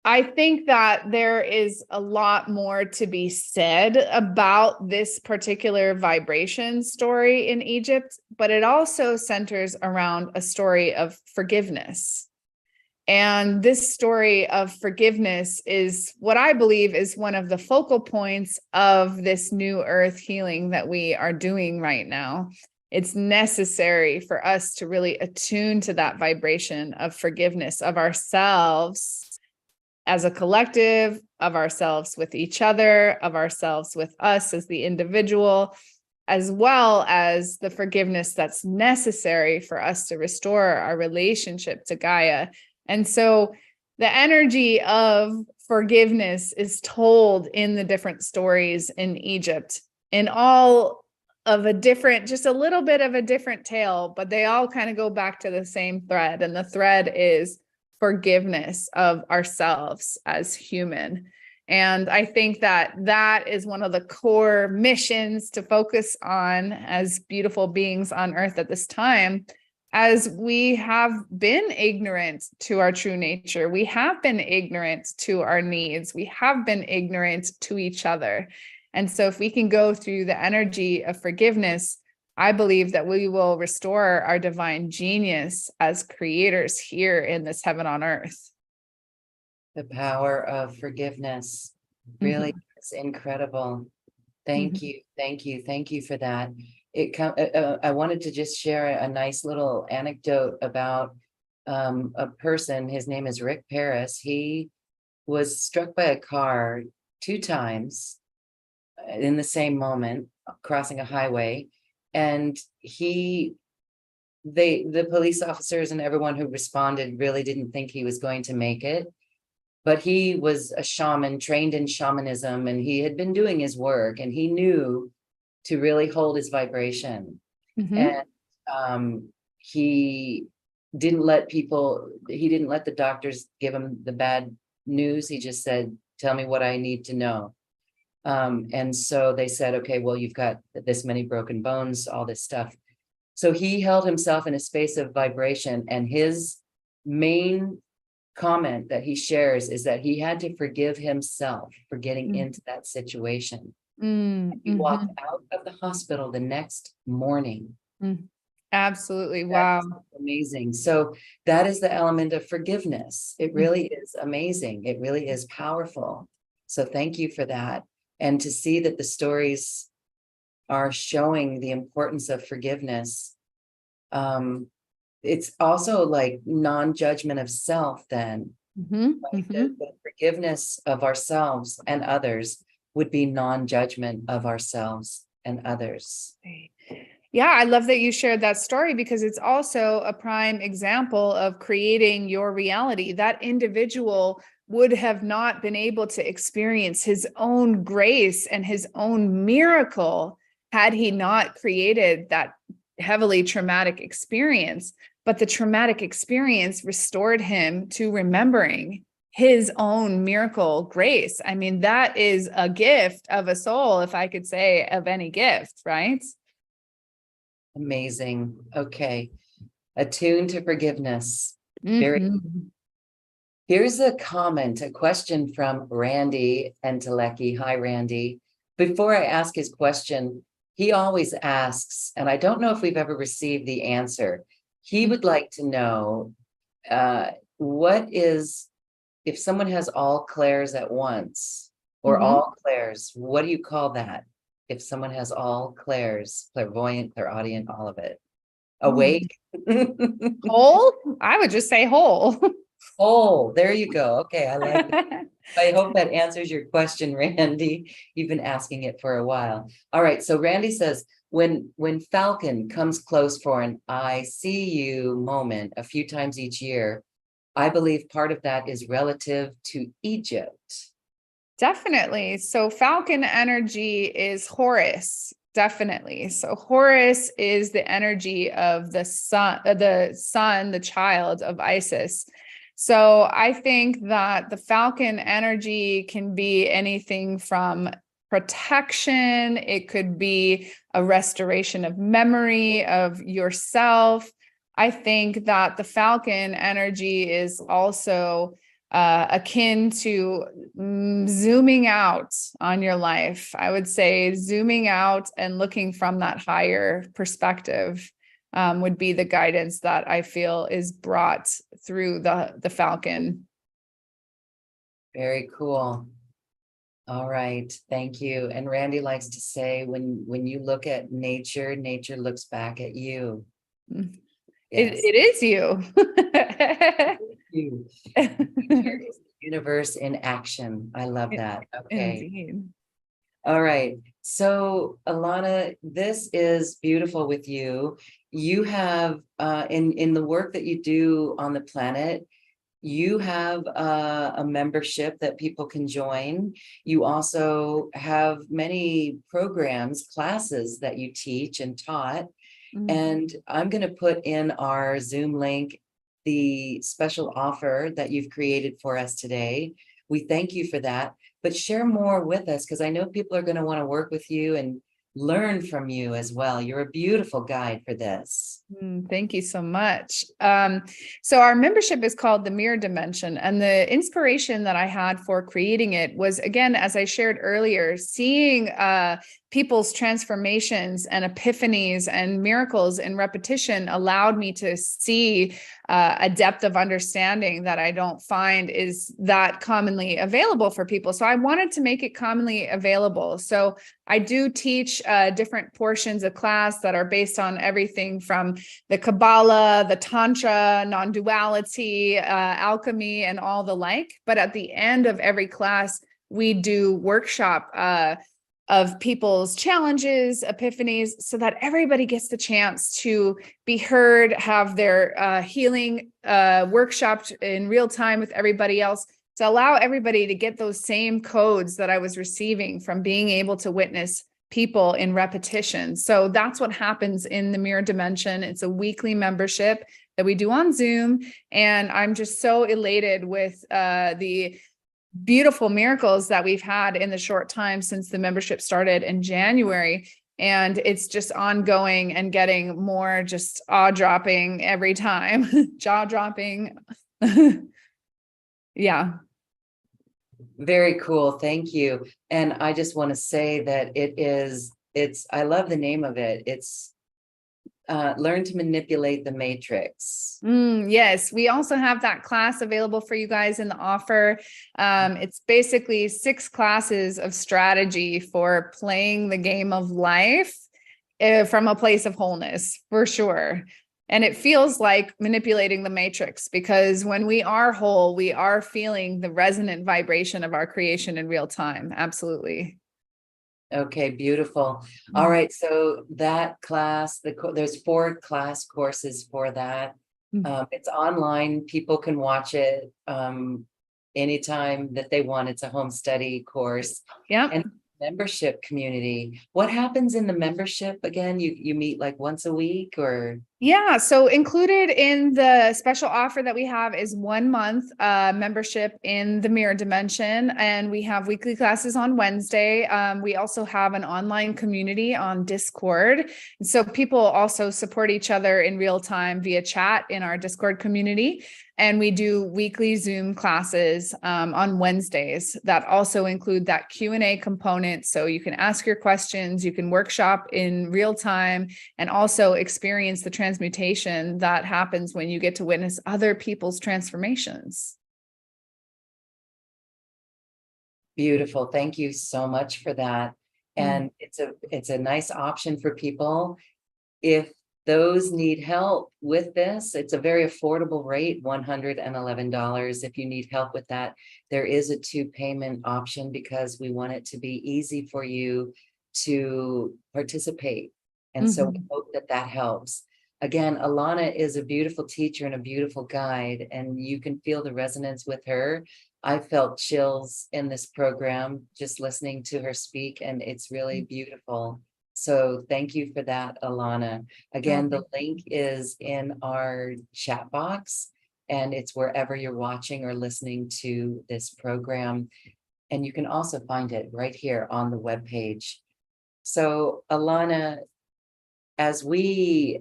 I think that there is a lot more to be said about this particular vibration story in Egypt, but it also centers around a story of forgiveness. And this story of forgiveness is what I believe is one of the focal points of this new earth healing that we are doing right now. It's necessary for us to really attune to that vibration of forgiveness of ourselves as a collective, of ourselves with each other, of ourselves with us as the individual, as well as the forgiveness that's necessary for us to restore our relationship to Gaia. And so the energy of forgiveness is told in the different stories in Egypt, in all of a different, just a little bit of a different tale, but they all kind of go back to the same thread. And the thread is forgiveness of ourselves as human. And I think that that is one of the core missions to focus on as beautiful beings on earth at this time, as we have been ignorant to our true nature. We have been ignorant to our needs. We have been ignorant to each other. And so if we can go through the energy of forgiveness, I believe that we will restore our divine genius as creators here in this heaven on earth. The power of forgiveness really is incredible. Thank you, thank you, thank you for that. I wanted to just share a nice little anecdote about a person. His name is Rick Paris. He was struck by a car 2 times in the same moment, crossing a highway, and the police officers and everyone who responded really didn't think he was going to make it. But he was a shaman trained in shamanism, and he had been doing his work, and he knew to really hold his vibration. And he didn't let the doctors give him the bad news. He just said, tell me what I need to know. And so they said, okay, well, you've got this many broken bones, all this stuff. So he held himself in a space of vibration, and his main comment that he shares is that he had to forgive himself for getting into that situation. He walked out of the hospital the next morning. Absolutely. That's wow. amazing. So that is the element of forgiveness. It really is amazing. It really is powerful. So thank you for that. And to see that the stories are showing the importance of forgiveness. It's also like non-judgment of self then. Right? The forgiveness of ourselves and others would be non-judgment of ourselves and others. Yeah, I love that you shared that story, because it's also a prime example of creating your reality. That individual would have not been able to experience his own grace and his own miracle had he not created that heavily traumatic experience. But the traumatic experience restored him to remembering his own miracle grace. I mean, that is a gift of a soul, if I could say, of any gift, right? Amazing. Okay. Attuned to forgiveness. Very. Here's a comment, a question from Randy and Teleki. Hi, Randy. Before I ask his question, he always asks, and I don't know if we've ever received the answer. He would like to know, what is, if someone has all clairs at once, or all clairs, what do you call that? If someone has all clairs, clairvoyant, clairaudient, all of it. Awake? Whole? I would just say whole. Oh, there you go. Okay, I like that. I hope that answers your question, Randy. You've been asking it for a while. All right, so Randy says, when Falcon comes close for an I see you moment a few times each year, I believe part of that is relative to Egypt. Definitely. So Falcon energy is Horus. Definitely. So Horus is the energy of the sun, the child of Isis. So I think that the Falcon energy can be anything from protection. It could be a restoration of memory of yourself. I think that the Falcon energy is also akin to zooming out on your life. I would say zooming out and looking from that higher perspective would be the guidance that I feel is brought through the Falcon. Very cool. All right, thank you. And Randy likes to say, when you look at nature, nature looks back at you. Yes. It is you. You. Nature is the universe in action. I love that. Okay. Indeed. All right. So Alana, this is beautiful with you. You have in the work that you do on the planet, you have a membership that people can join. You also have many programs, classes that you teach and taught. And I'm going to put in our Zoom link the special offer that you've created for us today. We thank you for that, but share more with us, because I know people are going to want to work with you and learn from you as well. You're a beautiful guide for this. Thank you so much. So our membership is called the Mirror Dimension, and the inspiration that I had for creating it was, again, as I shared earlier, seeing people's transformations and epiphanies and miracles in repetition allowed me to see a depth of understanding that I don't find is that commonly available for people. So I wanted to make it commonly available. So I do teach different portions of class that are based on everything from the Kabbalah, the Tantra, non-duality, alchemy, and all the like. But at the end of every class, we do workshop of people's challenges, epiphanies, so that everybody gets the chance to be heard, have their healing workshopped in real time with everybody else, to allow everybody to get those same codes that I was receiving from being able to witness people in repetition. So that's what happens in the Mirror Dimension. It's a weekly membership that we do on Zoom. And I'm just so elated with the beautiful miracles that we've had in the short time since the membership started in January. And it's just ongoing and getting more just awe-dropping every time, jaw-dropping. Yeah. Very cool. Thank you. And I just want to say that I love the name of it. It's Learn to Manipulate the Matrix. Yes, we also have that class available for you guys in the offer. It's basically 6 classes of strategy for playing the game of life from a place of wholeness, for sure. And it feels like manipulating the matrix, because when we are whole, we are feeling the resonant vibration of our creation in real time. Absolutely. Okay, beautiful. All right, so that class, there's 4 class courses for that. It's online. People can watch it anytime that they want. It's a home study course. Yeah. And membership community. What happens in the membership again? You meet like once a week, or? Yeah, so included in the special offer that we have is 1 month membership in the Mirror Dimension, and we have weekly classes on Wednesday. We also have an online community on Discord, and so people also support each other in real time via chat in our Discord community. And we do weekly Zoom classes on Wednesdays that also include that Q&A component. So you can ask your questions, you can workshop in real time, and also experience the transmutation that happens when you get to witness other people's transformations. Beautiful. Thank you so much for that. And it's a nice option for people. If those need help with this, it's a very affordable rate, $111. If you need help with that, there is a 2-payment option, because we want it to be easy for you to participate. And so we hope that that helps. Again, Alana is a beautiful teacher and a beautiful guide, and you can feel the resonance with her. I felt chills in this program just listening to her speak, and it's really beautiful. So thank you for that, Alana. Again, the link is in our chat box, and it's wherever you're watching or listening to this program. And you can also find it right here on the webpage. So Alana, as we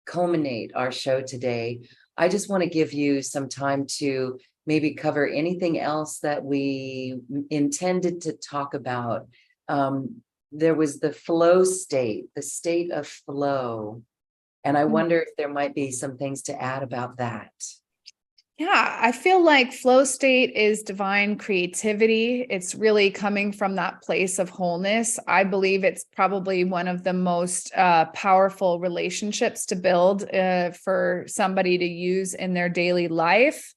culminate our show today, I just want to give you some time to maybe cover anything else that we intended to talk about. There was the flow state, the state of flow. And I wonder if there might be some things to add about that. Yeah, I feel like flow state is divine creativity. It's really coming from that place of wholeness. I believe it's probably one of the most powerful relationships to build for somebody to use in their daily life.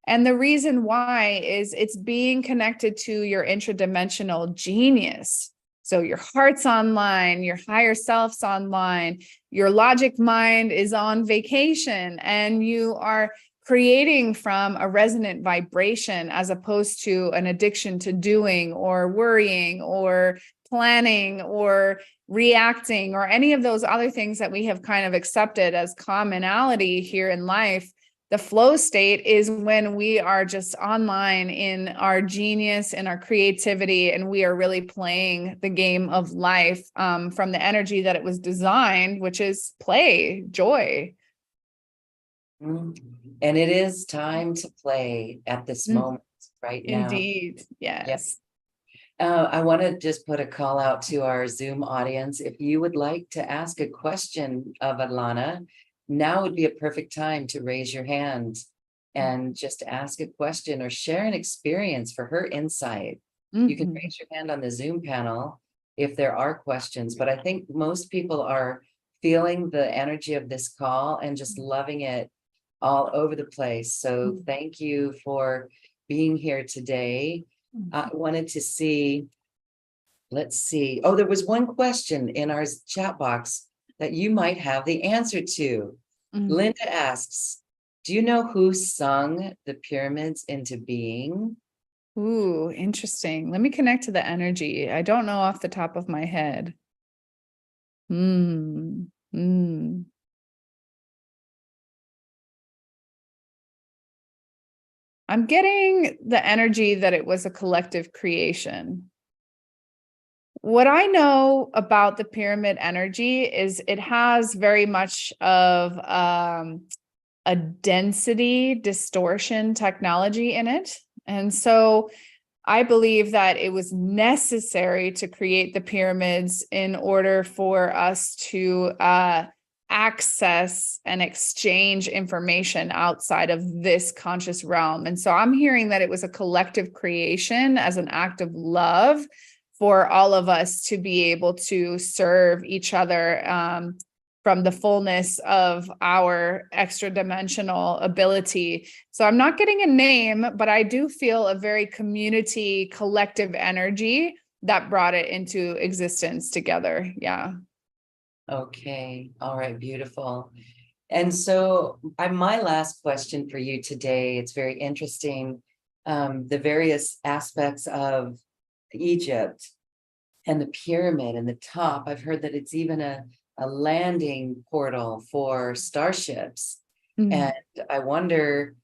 And the reason why is it's being connected to your intradimensional genius. So your heart's online, your higher self's online, your logic mind is on vacation, and you are creating from a resonant vibration, as opposed to an addiction to doing or worrying or planning or reacting or any of those other things that we have kind of accepted as commonality here in life. The flow state is when we are just online in our genius and our creativity, and we are really playing the game of life from the energy that it was designed, which is play, joy. And it is time to play at this moment right now. Indeed. Yes. I want to just put a call out to our Zoom audience. If you would like to ask a question of Alana, now would be a perfect time to raise your hand and just ask a question or share an experience for her insight. You can raise your hand on the Zoom panel if there are questions, but I think most people are feeling the energy of this call and just loving it all over the place. So thank you for being here today. I wanted to see, let's see. Oh, there was one question in our chat box that you might have the answer to. Linda asks, do you know who sung the pyramids into being? Ooh, interesting. Let me connect to the energy. I don't know off the top of my head. I'm getting the energy that it was a collective creation. What I know about the pyramid energy is it has very much of a density distortion technology in it. And so I believe that it was necessary to create the pyramids in order for us to access and exchange information outside of this conscious realm. And so I'm hearing that it was a collective creation as an act of love for all of us to be able to serve each other from the fullness of our extra dimensional ability. So I'm not getting a name, but I do feel a very community collective energy that brought it into existence together. Yeah. Okay. All right. Beautiful. And so my last question for you today, it's very interesting. The various aspects of Egypt and the pyramid and the top. I've heard that it's even a landing portal for starships. And I wonder,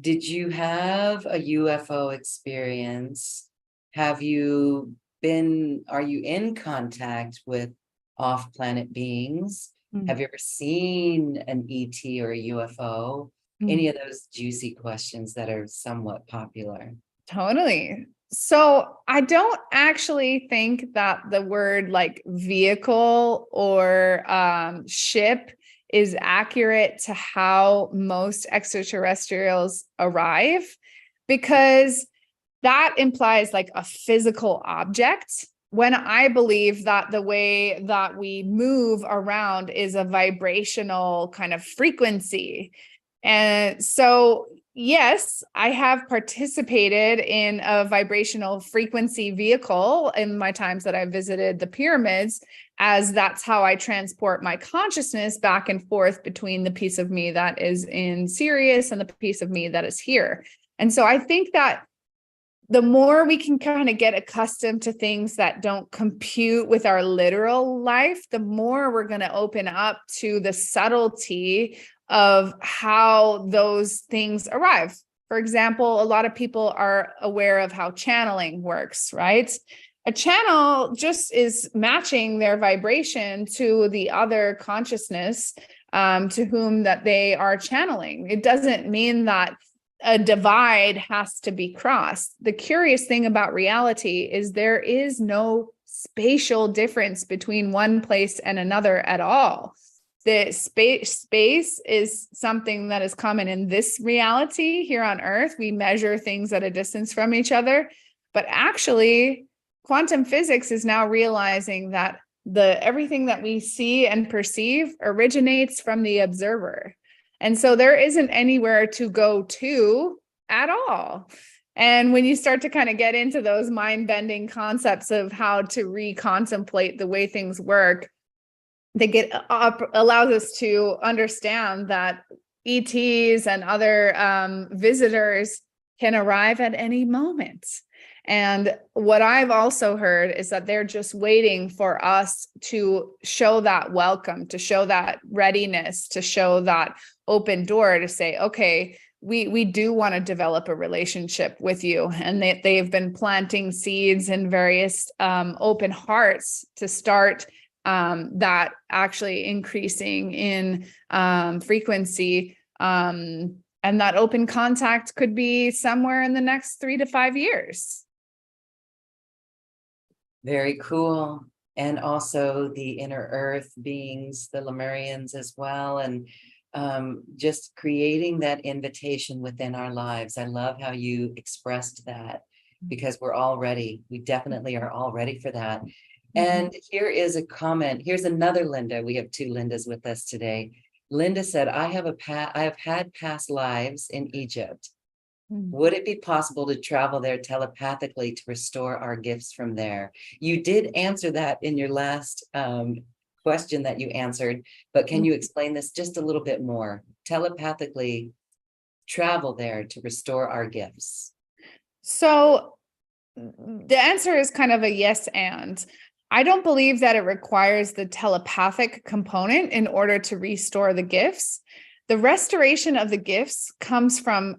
did you have a UFO experience? Are you in contact with off-planet beings? Have you ever seen an ET or a UFO? Any of those juicy questions that are somewhat popular? Totally. So I don't actually think that the word like vehicle or ship is accurate to how most extraterrestrials arrive, because that implies like a physical object, when I believe that the way that we move around is a vibrational kind of frequency. And so yes, I have participated in a vibrational frequency vehicle in my times that I visited the pyramids, as that's how I transport my consciousness back and forth between the piece of me that is in Sirius and the piece of me that is here. And so I think that the more we can kind of get accustomed to things that don't compute with our literal life, the more we're going to open up to the subtlety of how those things arrive. For example, a lot of people are aware of how channeling works, right? A channel just is matching their vibration to the other consciousness to whom that they are channeling. It doesn't mean that a divide has to be crossed. The curious thing about reality is there is no spatial difference between one place and another at all. The space is something that is common in this reality here on Earth. We measure things at a distance from each other, but actually quantum physics is now realizing that everything that we see and perceive originates from the observer. And so there isn't anywhere to go to at all. And when you start to kind of get into those mind-bending concepts of how to re-contemplate the way things work, they allows us to understand that ETs and other visitors can arrive at any moment. And what I've also heard is that they're just waiting for us to show that welcome, to show that readiness, to show that open door to say, okay, we do want to develop a relationship with you. And they've been planting seeds in various open hearts to start that actually increasing in frequency. And that open contact could be somewhere in the next 3 to 5 years. Very cool. And also the inner earth beings, the Lemurians as well. And just creating that invitation within our lives. I love how you expressed that, because we definitely are all ready for that. And here is a comment. Here's another Linda. We have 2 Lindas with us today. Linda said, I have had past lives in Egypt. Would it be possible to travel there telepathically to restore our gifts from there? You did answer that in your last question that you answered, but can you explain this just a little bit more? Telepathically travel there to restore our gifts. So the answer is kind of a yes and. I don't believe that it requires the telepathic component in order to restore the gifts. The restoration of the gifts comes from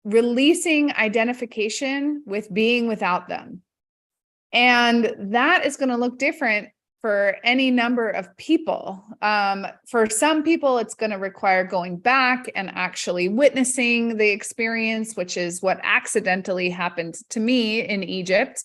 releasing identification with being without them. And that is going to look different for any number of people. For some people, it's going to require going back and actually witnessing the experience, which is what accidentally happened to me in Egypt.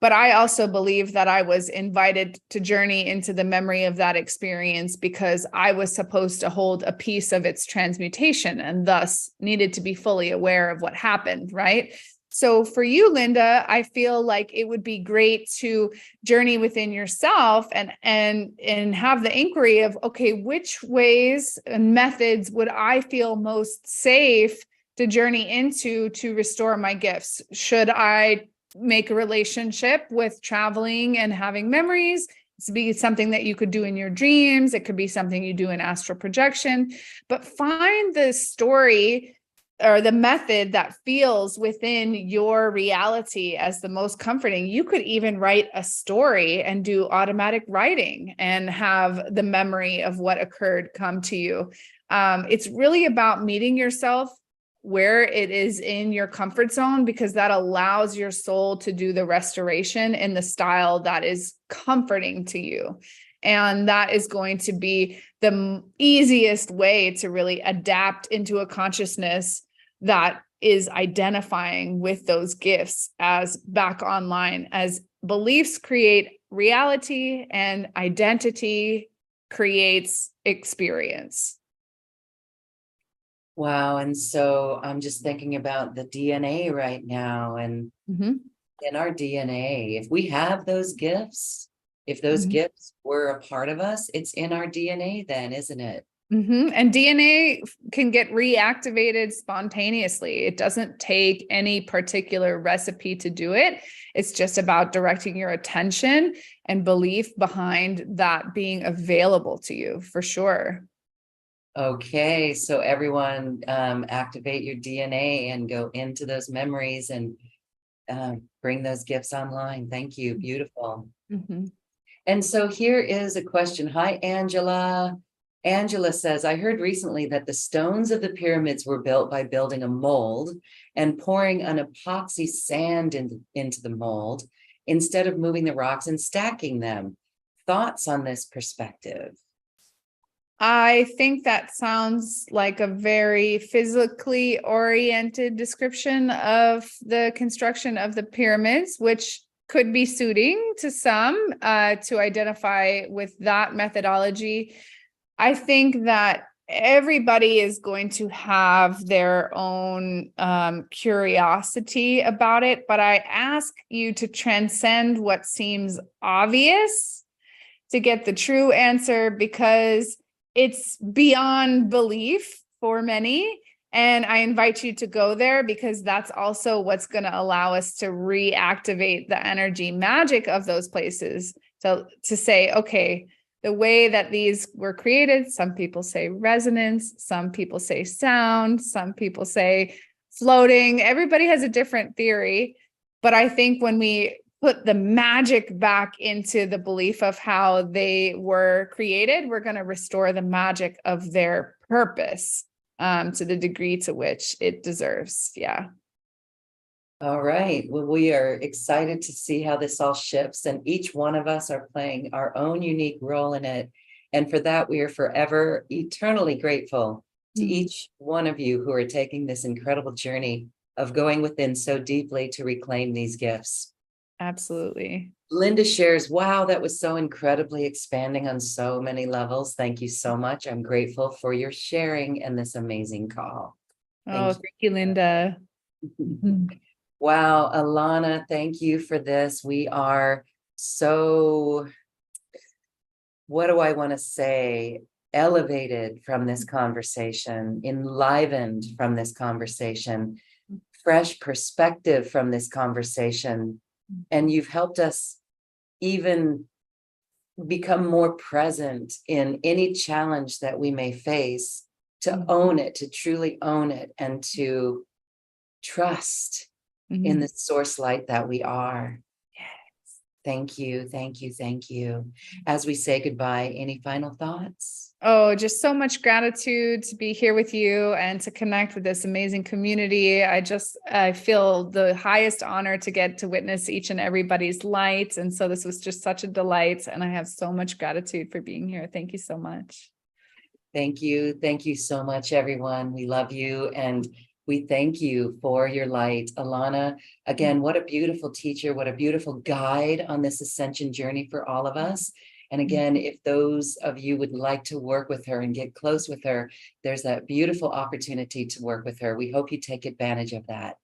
But I also believe that I was invited to journey into the memory of that experience because I was supposed to hold a piece of its transmutation and thus needed to be fully aware of what happened, right? So for you, Linda, I feel like it would be great to journey within yourself and have the inquiry of, okay, which ways and methods would I feel most safe to journey into to restore my gifts? Should I make a relationship with traveling and having memories? It's be something that you could do in your dreams. It could be something you do in astral projection, but find the story or the method that feels within your reality as the most comforting. You could even write a story and do automatic writing and have the memory of what occurred come to you. It's really about meeting yourself where it is in your comfort zone, because that allows your soul to do the restoration in the style that is comforting to you. And that is going to be the easiest way to really adapt into a consciousness that is identifying with those gifts as back online, as beliefs create reality and identity creates experience. Wow. And so I'm just thinking about the DNA right now, and in our DNA, if we have those gifts, if those gifts were a part of us, it's in our DNA then, isn't it? And DNA can get reactivated spontaneously. It doesn't take any particular recipe to do it. It's just about directing your attention and belief behind that being available to you, for sure. Okay, so everyone activate your DNA and go into those memories and bring those gifts online. Thank you. Beautiful. And so here is a question. Hi, Angela. Angela says, I heard recently that the stones of the pyramids were built by building a mold and pouring an epoxy sand into the mold instead of moving the rocks and stacking them. Thoughts on this perspective? I think that sounds like a very physically oriented description of the construction of the pyramids, which could be suiting to some to identify with that methodology. I think that everybody is going to have their own curiosity about it, but I ask you to transcend what seems obvious to get the true answer, because it's beyond belief for many. And I invite you to go there, because that's also what's going to allow us to reactivate the energy magic of those places. So to say, okay, the way that these were created, some people say resonance, some people say sound, some people say floating. Everybody has a different theory. But I think when we put the magic back into the belief of how they were created, we're going to restore the magic of their purpose to the degree to which it deserves. Yeah. All right. Well, we are excited to see how this all shifts, and each one of us are playing our own unique role in it. And for that, we are forever eternally grateful to each one of you who are taking this incredible journey of going within so deeply to reclaim these gifts. Absolutely. Linda shares, wow, that was so incredibly expanding on so many levels. Thank you so much. I'm grateful for your sharing and this amazing call. Thank you, Linda. Wow, Alana, thank you for this. We are so, what do I want to say? Elevated from this conversation, enlivened from this conversation, fresh perspective from this conversation. And you've helped us even become more present in any challenge that we may face, to own it, to truly own it, and to trust in the source light that we are. Yes. Thank you, thank you, thank you. As we say goodbye, any final thoughts? Oh, just so much gratitude to be here with you and to connect with this amazing community. I feel the highest honor to get to witness each and everybody's light. And so this was just such a delight. And I have so much gratitude for being here. Thank you so much. Thank you. Thank you so much, everyone. We love you. And we thank you for your light. Alana, again, what a beautiful teacher, what a beautiful guide on this ascension journey for all of us. And again, if those of you would like to work with her and get close with her, there's that beautiful opportunity to work with her. We hope you take advantage of that.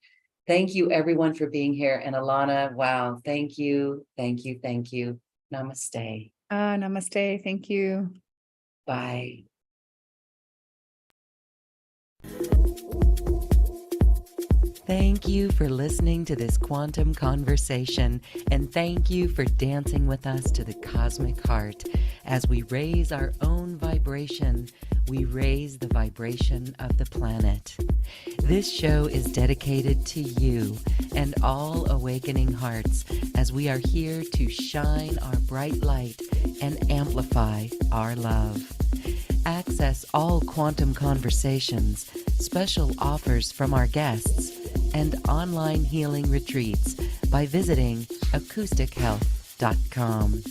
Thank you, everyone, for being here. And Alana, wow, thank you, thank you, thank you. Namaste. Namaste. Thank you. Bye. Thank you for listening to this quantum conversation, and thank you for dancing with us to the cosmic heart. As we raise our own vibration, we raise the vibration of the planet. This show is dedicated to you and all awakening hearts, as we are here to shine our bright light and amplify our love. Access all quantum conversations, special offers from our guests, and online healing retreats by visiting acoustichealth.com.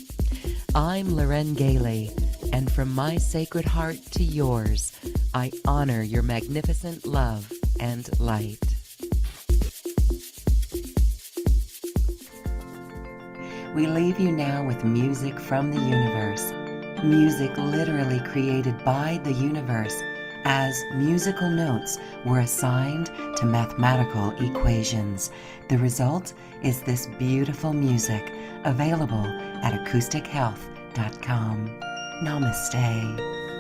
I'm Loren Gailey, and from my sacred heart to yours, I honor your magnificent love and light. We leave you now with music from the universe. Music literally created by the universe, as musical notes were assigned to mathematical equations. The result is this beautiful music, available at acoustichealth.com. Namaste.